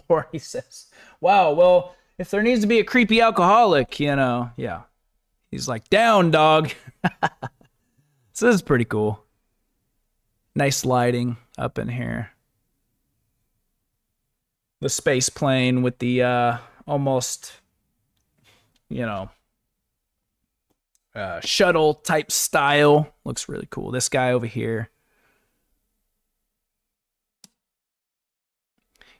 Morty says, wow, well, if there needs to be a creepy alcoholic, yeah. He's like, down, dog. So this is pretty cool. Nice lighting up in here. The space plane with the almost, shuttle type style. Looks really cool. This guy over here.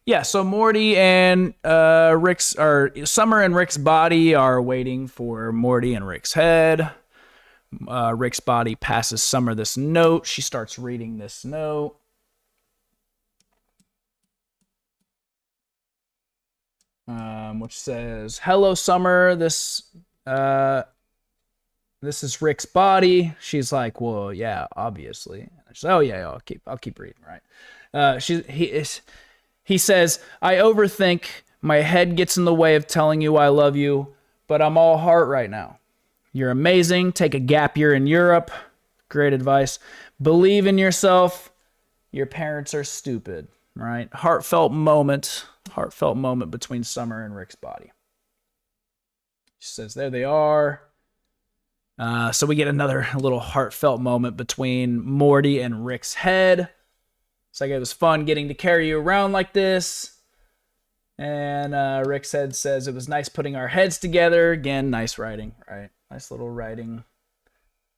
Yeah, so Morty and Summer and Rick's body are waiting for Morty and Rick's head. Rick's body passes Summer this note. She starts reading this note. Which says, "Hello, Summer. This is Rick's body." She's like, "Well, yeah, obviously." She's like, "Oh yeah, I'll keep reading." Right? He says, "I overthink. My head gets in the way of telling you I love you, but I'm all heart right now. You're amazing. Take a gap year in Europe. Great advice. Believe in yourself. Your parents are stupid." Right? Heartfelt moment between Summer and Rick's body. She says, there they are. So we get another little heartfelt moment between Morty and Rick's head. It's like, it was fun getting to carry you around like this. And Rick's head says, it was nice putting our heads together. Again, nice writing, right? Nice little writing.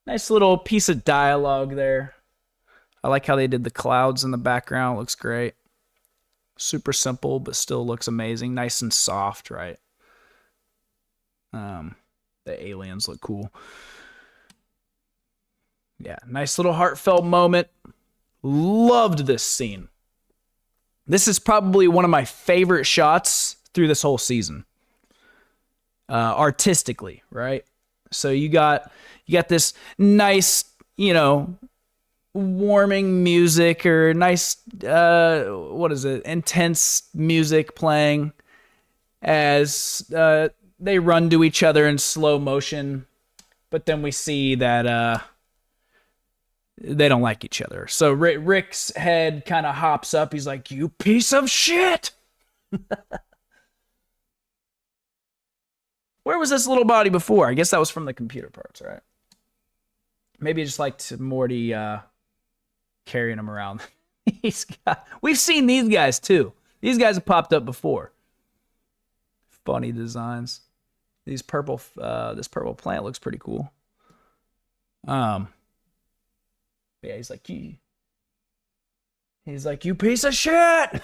Nice little piece of dialogue there. I like how they did the clouds in the background. Looks great. Super simple, but still looks amazing. Nice and soft, right? The aliens look cool. Yeah, nice little heartfelt moment. Loved this scene. This is probably one of my favorite shots through this whole season. Artistically, right? So you got this nice, warming music, or nice, intense music playing as they run to each other in slow motion. But then we see that they don't like each other. So Rick's head kind of hops up. He's like, you piece of shit! Where was this little body before? I guess that was from the computer parts, right? Maybe just liked Morty carrying him around. We've seen these guys too. These guys have popped up before. Funny designs. This purple plant looks pretty cool. Yeah, he's like, you piece of shit.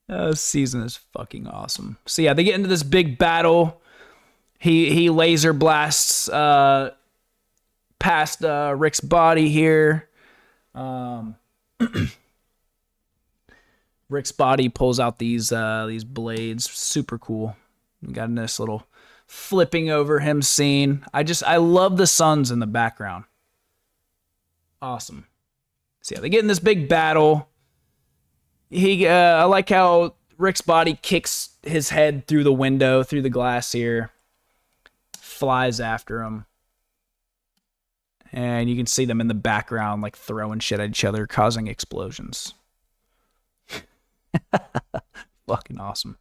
This season is fucking awesome. So yeah, they get into this big battle. He laser blasts past Rick's body here. Rick's body pulls out these blades. Super cool. We got a nice little flipping over him scene. I love the suns in the background. Awesome. So yeah, they get in this big battle. I like how Rick's body kicks his head through the window, through the glass here. Flies after him. And you can see them in the background, like throwing shit at each other, causing explosions. Fucking awesome.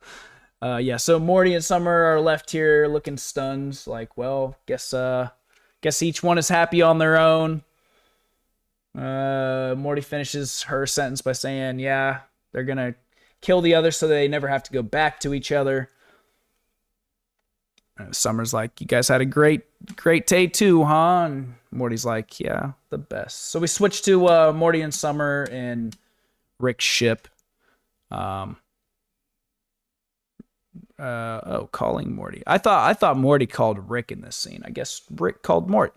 Yeah, so Morty and Summer are left here looking stunned. Like, well, guess each one is happy on their own. Morty finishes her sentence by saying, yeah, they're gonna kill the other so they never have to go back to each other. Summer's like, you guys had a great day too, huh? And Morty's like, yeah, the best. So we switch to Morty and Summer and Rick's ship. Calling Morty. I thought Morty called Rick in this scene. I guess Rick called Morty.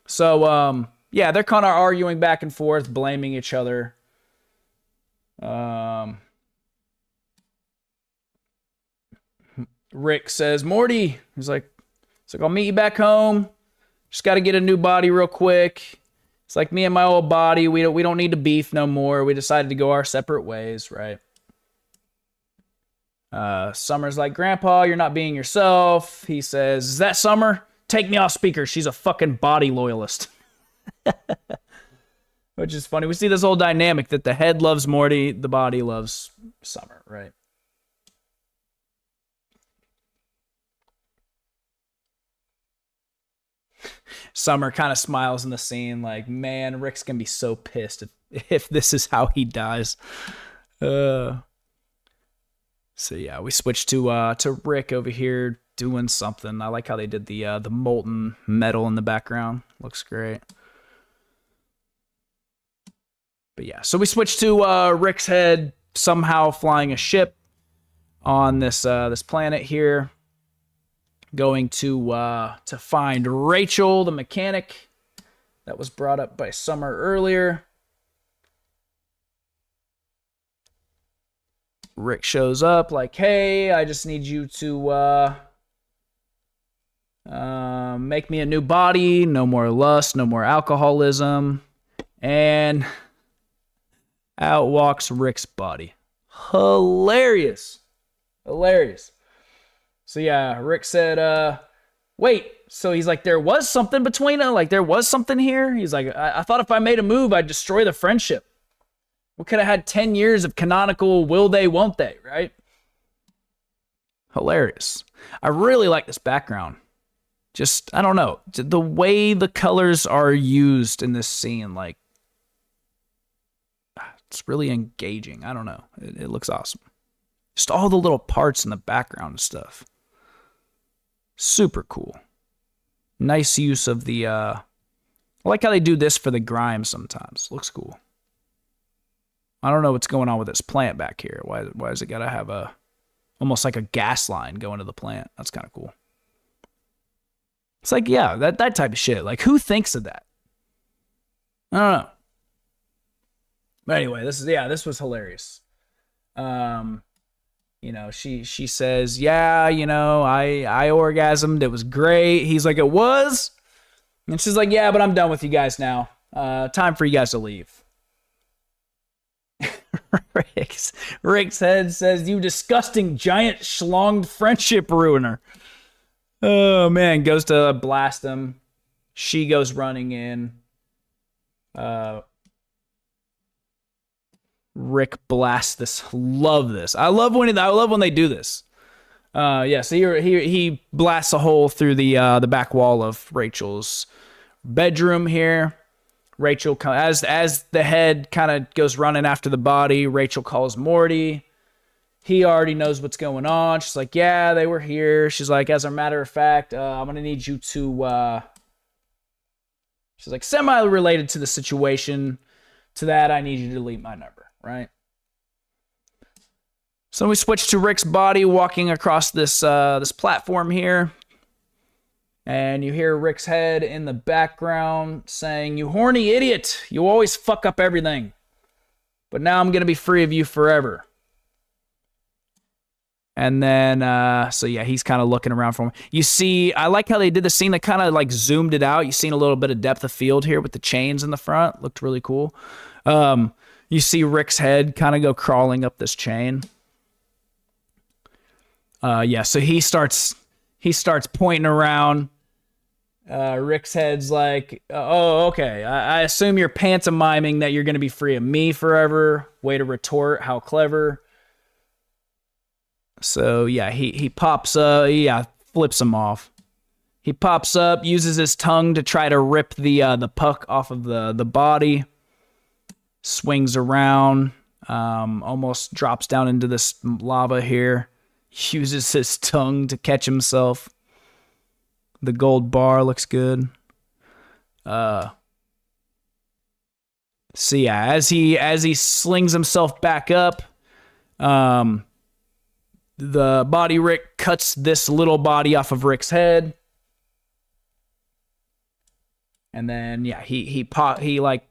So, yeah, they're kind of arguing back and forth, blaming each other. Rick says, Morty, he's like, I'll meet you back home. Just got to get a new body real quick. It's like me and my old body. We don't need to beef no more. We decided to go our separate ways, right? Summer's like, Grandpa, you're not being yourself. He says, is that Summer? Take me off speaker. She's a fucking body loyalist. Which is funny. We see this whole dynamic that the head loves Morty, the body loves Summer, right? Summer kind of smiles in the scene like, man, Rick's gonna be so pissed if this is how he dies. So yeah, we switch to Rick over here doing something. I like how they did the molten metal in the background. Looks great. But yeah, so we switch to Rick's head somehow flying a ship on this planet here, going to find Rachel, the mechanic that was brought up by Summer earlier. Rick shows up like, hey, I just need you to make me a new body, no more lust, no more alcoholism, and out walks Rick's body. Hilarious. So yeah, Rick said, wait, so he's like, there was something between us? Like, there was something here? He's like, I thought if I made a move, I'd destroy the friendship. We could have had 10 years of canonical will they, won't they, right? Hilarious. I really like this background. Just, I don't know, the way the colors are used in this scene, like, it's really engaging. I don't know. It looks awesome. Just all the little parts in the background and stuff. Super cool. Nice use of the, I like how they do this for the grime sometimes. Looks cool. I don't know what's going on with this plant back here. Why does it gotta have almost like a gas line going to the plant? That's kind of cool. It's like, yeah, that type of shit. Like, who thinks of that? I don't know. But anyway, this was hilarious. You know, she says, yeah, you know, I orgasmed. It was great. He's like, it was? And she's like, yeah, but I'm done with you guys now. Time for you guys to leave. Rick's head says, you disgusting giant schlonged friendship ruiner. Oh, man. Goes to blast him. She goes running in. Rick blasts this. Love this. I love when they do this. Yeah, so he blasts a hole through the back wall of Rachel's bedroom here. Rachel, as the head kind of goes running after the body, Rachel calls Morty. He already knows what's going on. She's like, yeah, they were here. She's like, as a matter of fact, I'm going to need you to, she's like, semi-related to the situation. To that, I need you to delete my number, right? So we switch to Rick's body walking across this platform here. And you hear Rick's head in the background saying, you horny idiot, you always fuck up everything. But now I'm going to be free of you forever. And then, so yeah, he's kind of looking around for him. You see, I like how they did the scene. They kind of like zoomed it out. You seen a little bit of depth of field here with the chains in the front. Looked really cool. You see Rick's head kind of go crawling up this chain. Yeah, so he starts pointing around. Rick's head's like, oh, okay. I assume you're pantomiming that you're going to be free of me forever. Way to retort. How clever. So, yeah, he pops up. Yeah, flips him off. He pops up, uses his tongue to try to rip the puck off of the body. Swings around. Almost drops down into this lava here. Uses his tongue to catch himself. The gold bar looks good. So yeah, as he slings himself back up, the body Rick cuts this little body off of Rick's head. And then yeah, he like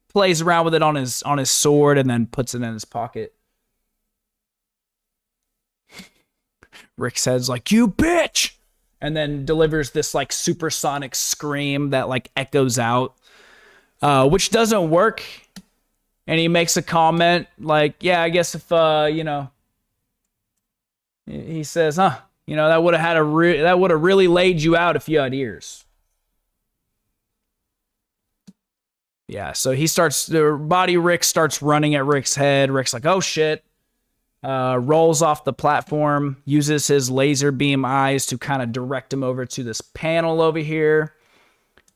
plays around with it on his sword and then puts it in his pocket. Rick's head's like, you bitch! And then delivers this like supersonic scream that like echoes out, which doesn't work. And he makes a comment like, yeah, I guess if, you know, he says, you know, that would have really laid you out if you had ears. Yeah, so the body Rick starts running at Rick's head. Rick's like, oh shit. Rolls off the platform, uses his laser beam eyes to kind of direct him over to this panel over here,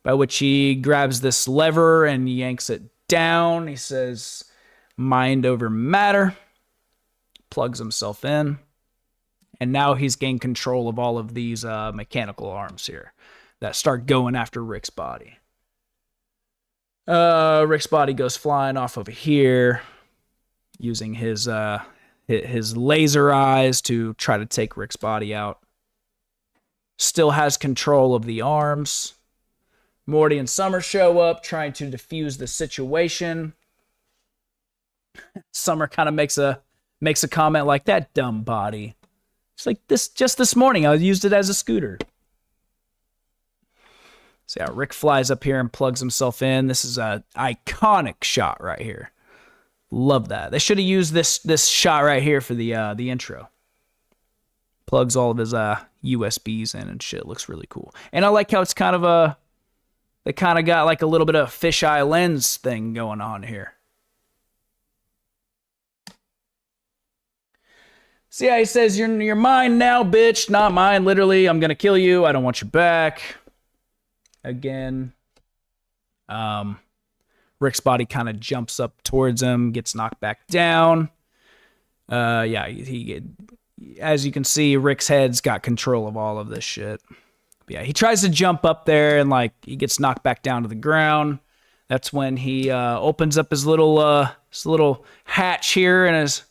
by which he grabs this lever and yanks it down. He says, mind over matter, plugs himself in, and now he's gained control of all of these mechanical arms here that start going after Rick's body. Rick's body goes flying off over here, using his laser eyes to try to take Rick's body out. Still has control of the arms. Morty and Summer show up, trying to defuse the situation. Summer kind of makes a comment like, that dumb body. It's like, this morning I used it as a scooter. So yeah, Rick flies up here and plugs himself in. This is an iconic shot right here. Love that. They should have used this shot right here for the intro. Plugs all of his USBs in and shit. Looks really cool. And I like how it's kind of they kind of got like a little bit of fisheye lens thing going on here. So yeah, he says, you're mine now, bitch. Not mine, literally. I'm gonna kill you. I don't want you back. Again. Rick's body kind of jumps up towards him, gets knocked back down. Yeah, as you can see, Rick's head's got control of all of this shit. But yeah, he tries to jump up there and like he gets knocked back down to the ground. That's when he opens up his little hatch here and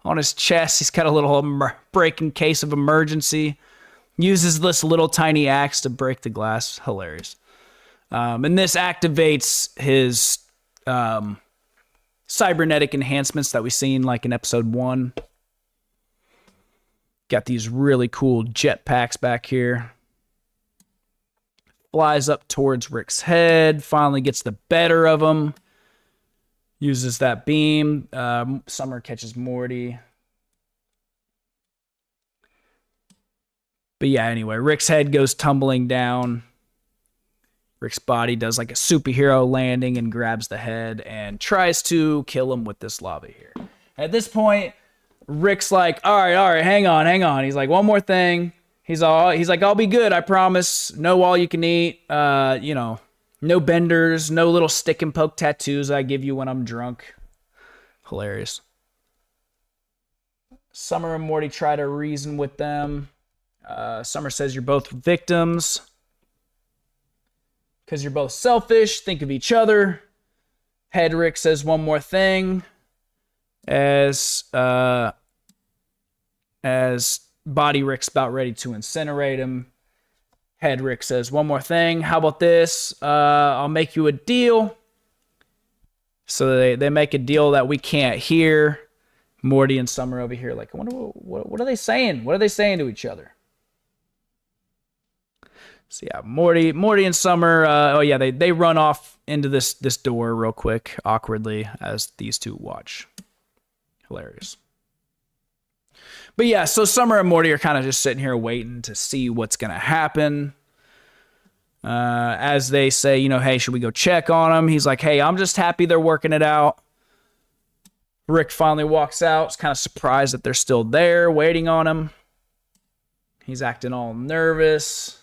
on his chest. He's got a little break in case of emergency. Uses this little tiny axe to break the glass. Hilarious. And this activates his cybernetic enhancements that we've seen like in episode 1. Got these really cool jetpacks back here. Flies up towards Rick's head. Finally gets the better of him. Uses that beam. Summer catches Morty. But yeah, anyway, Rick's head goes tumbling down. Rick's body does like a superhero landing and grabs the head and tries to kill him with this lava here. At this point, Rick's like, all right, hang on. He's like, one more thing. He's like, I'll be good, I promise. No all you can eat. No benders, no little stick and poke tattoos I give you when I'm drunk. Hilarious. Summer and Morty try to reason with them. Summer says you're both victims. Because you're both selfish, think of each other. Head Rick says one more thing. As Body Rick's about ready to incinerate him. Head Rick says one more thing. How about this? I'll make you a deal. So they make a deal that we can't hear. Morty and Summer over here like, I wonder what are they saying? What are they saying to each other? So yeah, Morty and Summer, they run off into this door real quick, awkwardly, as these two watch. Hilarious. But yeah, so Summer and Morty are kind of just sitting here waiting to see what's going to happen. As they say, hey, should we go check on them? He's like, hey, I'm just happy they're working it out. Rick finally walks out. He's kind of surprised that they're still there waiting on him. He's acting all nervous.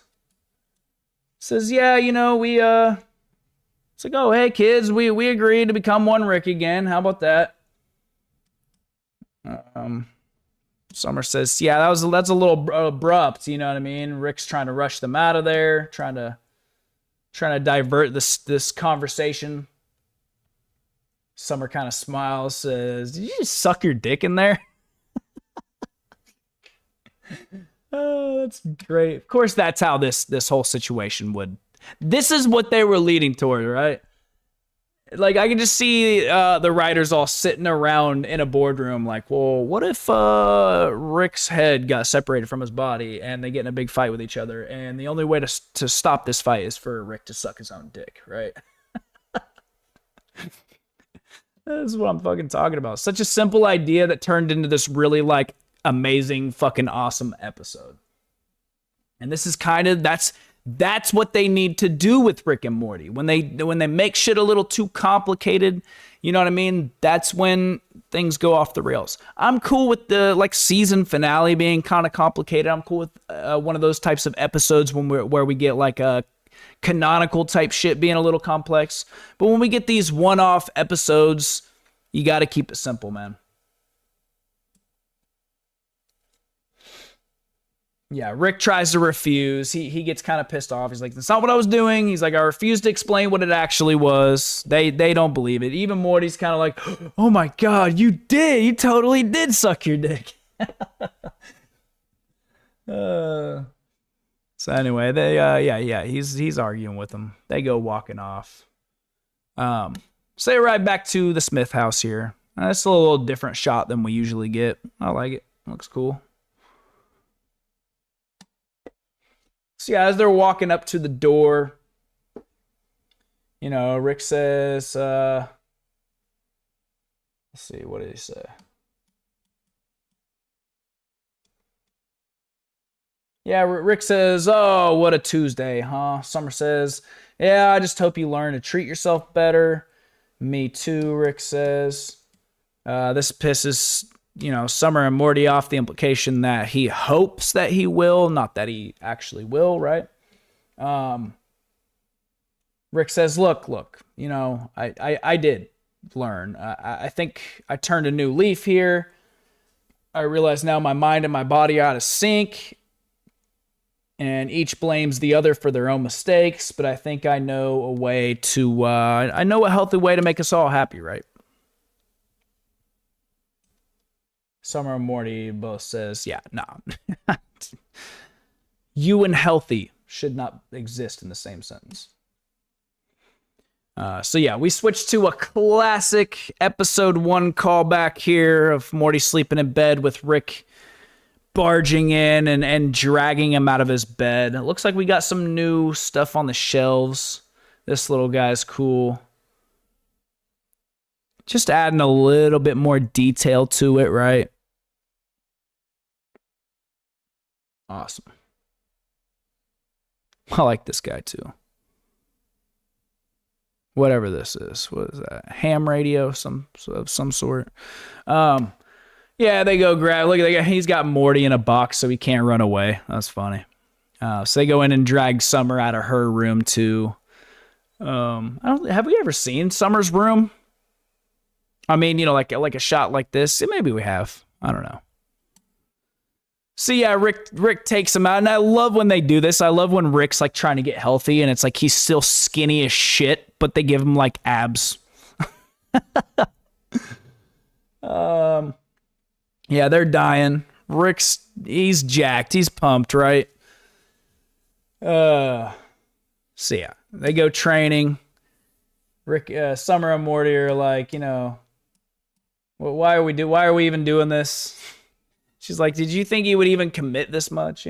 Says, yeah, we, it's like, oh, hey, kids, we agreed to become one Rick again. How about that? Summer says, yeah, that's a little abrupt, you know what I mean? Rick's trying to rush them out of there, trying to divert this conversation. Summer kind of smiles, says, did you just suck your dick in there? Oh, that's great. Of course, that's how this whole situation would. This is what they were leading toward, right? Like, I can just see the writers all sitting around in a boardroom like, well, what if Rick's head got separated from his body and they get in a big fight with each other, and the only way to stop this fight is for Rick to suck his own dick, right? That's what I'm fucking talking about. Such a simple idea that turned into this really, like, amazing fucking awesome episode. And this is kind of that's what they need to do with Rick and Morty. When they make shit a little too complicated, you know what I mean? That's when things go off the rails. I'm cool with the like season finale being kind of complicated. I'm cool with one of those types of episodes where we get like a canonical type shit being a little complex. But when we get these one-off episodes, you got to keep it simple, man. Yeah, Rick tries to refuse. He gets kind of pissed off. He's like, that's not what I was doing. He's like, I refuse to explain what it actually was. They don't believe it. Even Morty's kind of like, oh my God, you did. You totally did suck your dick. So anyway, he's arguing with them. They go walking off. So they ride back to the Smith house here. It's a little different shot than we usually get. I like it. Looks cool. So yeah, as they're walking up to the door, Rick says, let's see, what did he say? Yeah, Rick says, oh, what a Tuesday, huh? Summer says, yeah, I just hope you learn to treat yourself better. Me too, Rick says. This pisses Summer and Morty off the implication that he hopes that he will, not that he actually will, right? Rick says, look, I did learn. I think I turned a new leaf here. I realize now my mind and my body are out of sync, and each blames the other for their own mistakes, but I think I know a way to, I know a healthy way to make us all happy, right? Summer and Morty both says, yeah, no. You and healthy should not exist in the same sentence. We switched to a classic episode 1 callback here of Morty sleeping in bed with Rick barging in and dragging him out of his bed. It looks like we got some new stuff on the shelves. This little guy's cool. Just adding a little bit more detail to it, right? Awesome. I like this guy too. Whatever this is. What is that? Ham radio of some sort. They go grab. Look at that guy. He's got Morty in a box so he can't run away. That's funny. So they go in and drag Summer out of her room too. Have we ever seen Summer's room? I mean, like a shot like this. Maybe we have. I don't know. So yeah, Rick takes him out, and I love when they do this. I love when Rick's like trying to get healthy, and it's like he's still skinny as shit, but they give him like abs. Yeah, they're dying. He's jacked. He's pumped, right? So yeah, they go training. Rick, Summer and Morty are like, why are we even doing this? She's like, did you think he would even commit this much,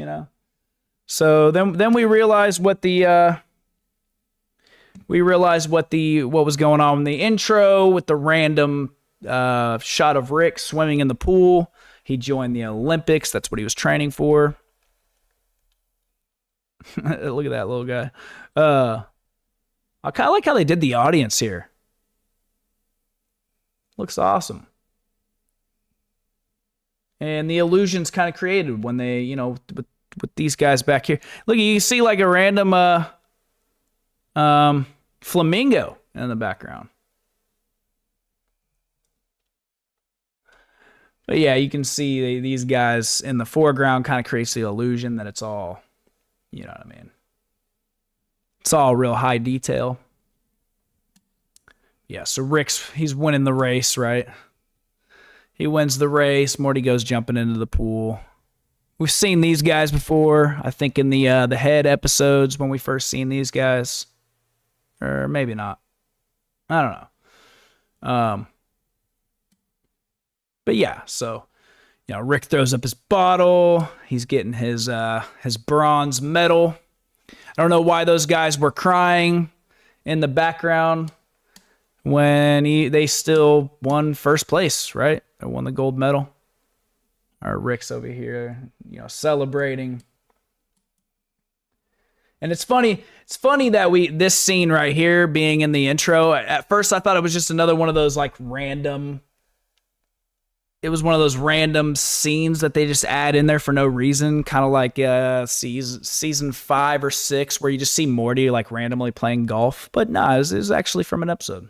So then we realize what was going on in the intro with the random shot of Rick swimming in the pool. He joined the Olympics. That's what he was training for. Look at that little guy. I kind of like how they did the audience here. Looks awesome. And the illusion's kind of created when they, with these guys back here. Look, you can see like a random flamingo in the background. But yeah, you can see these guys in the foreground kind of creates the illusion that it's all, you know what I mean? It's all real high detail. Yeah, so he's winning the race, right? He wins the race. Morty goes jumping into the pool. We've seen these guys before. I think in the head episodes when we first seen these guys, or maybe not. I don't know. But yeah, so Rick throws up his bottle. He's getting his bronze medal. I don't know why those guys were crying in the background when they still won first place, right? They won the gold medal. Our Rick's over here, celebrating. And it's funny that this scene right here being in the intro, at first I thought it was just another one of those like random, it was one of those random scenes that they just add in there for no reason, kind of like season 5 or 6 where you just see Morty like randomly playing golf. But nah, it was actually from an episode.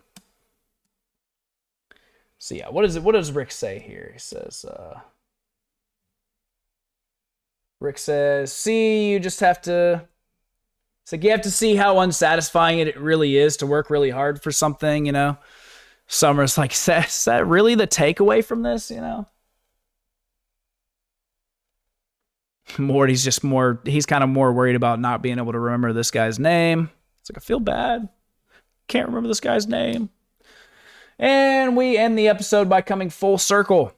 So yeah, what does Rick say here? He says, Rick says, see, you just have to, it's like you have to see how unsatisfying it really is to work really hard for something, Summer's like, is that really the takeaway from this, Morty's just he's kind of more worried about not being able to remember this guy's name. It's like, I feel bad. Can't remember this guy's name. And we end the episode by coming full circle.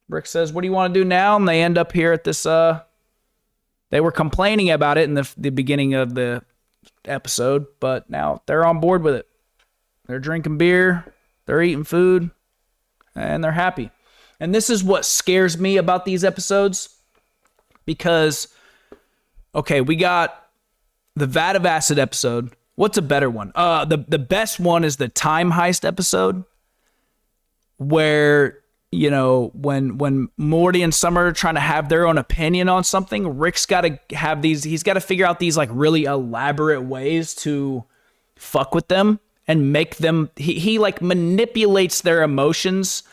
Rick says, what do you want to do now? And they end up here at this, they were complaining about it in the beginning of the episode, but now they're on board with it. They're drinking beer, they're eating food, and they're happy. And this is what scares me about these episodes, because, okay, we got the Vat of Acid episode. What's a better one? The best one is the time heist episode, where you know, when Morty and Summer are trying to have their own opinion on something, Rick's got to have these, he's got to figure out these like really elaborate ways to fuck with them and make them, he like manipulates their emotions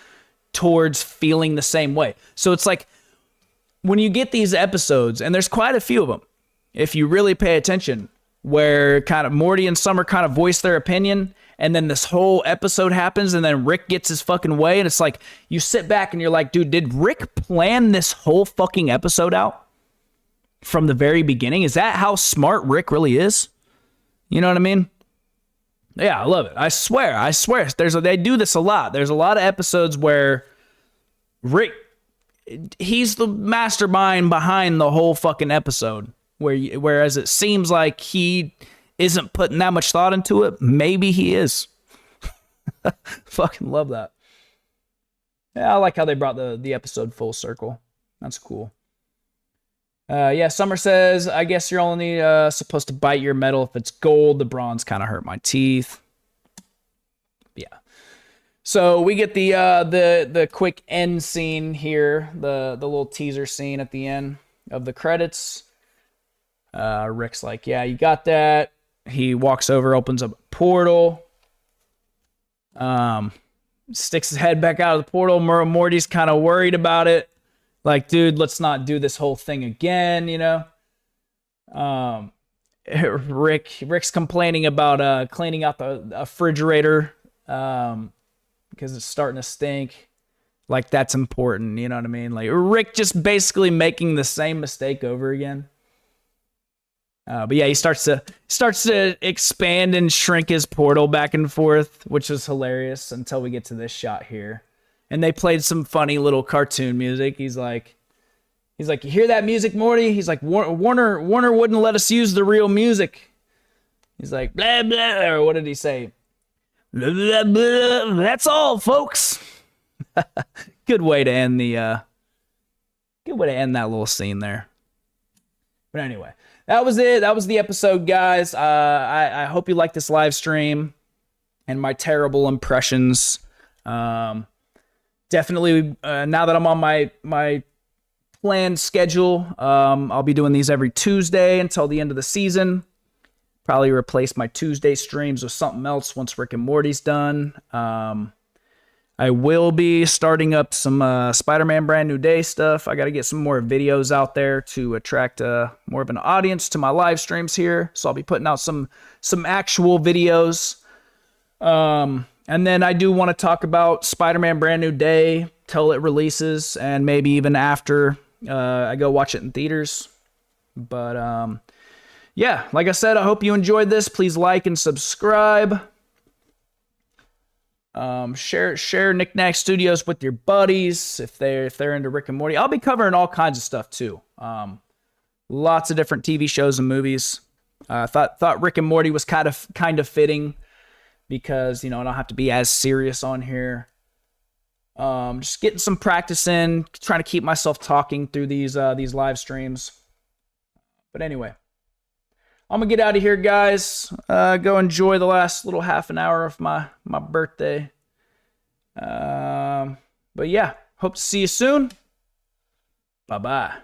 towards feeling the same way. So it's like when you get these episodes, and there's quite a few of them, if you really pay attention, where kind of Morty and Summer kind of voice their opinion, and then this whole episode happens, and then Rick gets his fucking way, and it's like, you sit back and you're like, dude, did Rick plan this whole fucking episode out from the very beginning? Is that how smart Rick really is? You know what I mean? Yeah, I love it. I swear. They do this a lot. There's a lot of episodes where Rick, he's the mastermind behind the whole fucking episode. Whereas it seems like he isn't putting that much thought into it. Maybe he is. Fucking love that. Yeah, I like how they brought the episode full circle. That's cool. Yeah, Summer says, I guess you're only supposed to bite your metal if it's gold. The bronze kind of hurt my teeth. Yeah. So we get the quick end scene here, the little teaser scene at the end of the credits. Rick's like, yeah, you got that. He walks over, opens up a portal. Sticks his head back out of the portal. Morty's kind of worried about it. Like, dude, let's not do this whole thing again, you know? Rick's complaining about cleaning out the refrigerator because it's starting to stink. Like, that's important, you know what I mean? Like, Rick just basically making the same mistake over again. But yeah, he starts to expand and shrink his portal back and forth, which is hilarious until we get to this shot here. And they played some funny little cartoon music. He's like, you hear that music, Morty? He's like, Warner wouldn't let us use the real music. He's like, blah, blah, or what did he say? Blah, blah, blah. That's all, folks. Good way to end that little scene there. But anyway, that was it. That was the episode, guys. I hope you liked this live stream and my terrible impressions. Definitely, now that I'm on my planned schedule, I'll be doing these every Tuesday until the end of the season. Probably replace my Tuesday streams with something else once Rick and Morty's done. I will be starting up some Spider-Man Brand New Day stuff. I got to get some more videos out there to attract more of an audience to my live streams here. So I'll be putting out some actual videos. And then I do want to talk about Spider-Man Brand New Day till it releases, and maybe even after I go watch it in theaters. But yeah, like I said, I hope you enjoyed this. Please like and subscribe. Share Nik Nak Studios with your buddies if they're into Rick and Morty. I'll be covering all kinds of stuff too. Lots of different TV shows and movies. Thought Rick and Morty was kind of fitting because, you know, I don't have to be as serious on here. Just getting some practice in, trying to keep myself talking through these live streams. But anyway, I'm gonna get out of here, guys. Go enjoy the last little half an hour of my birthday. But yeah, hope to see you soon. Bye-bye.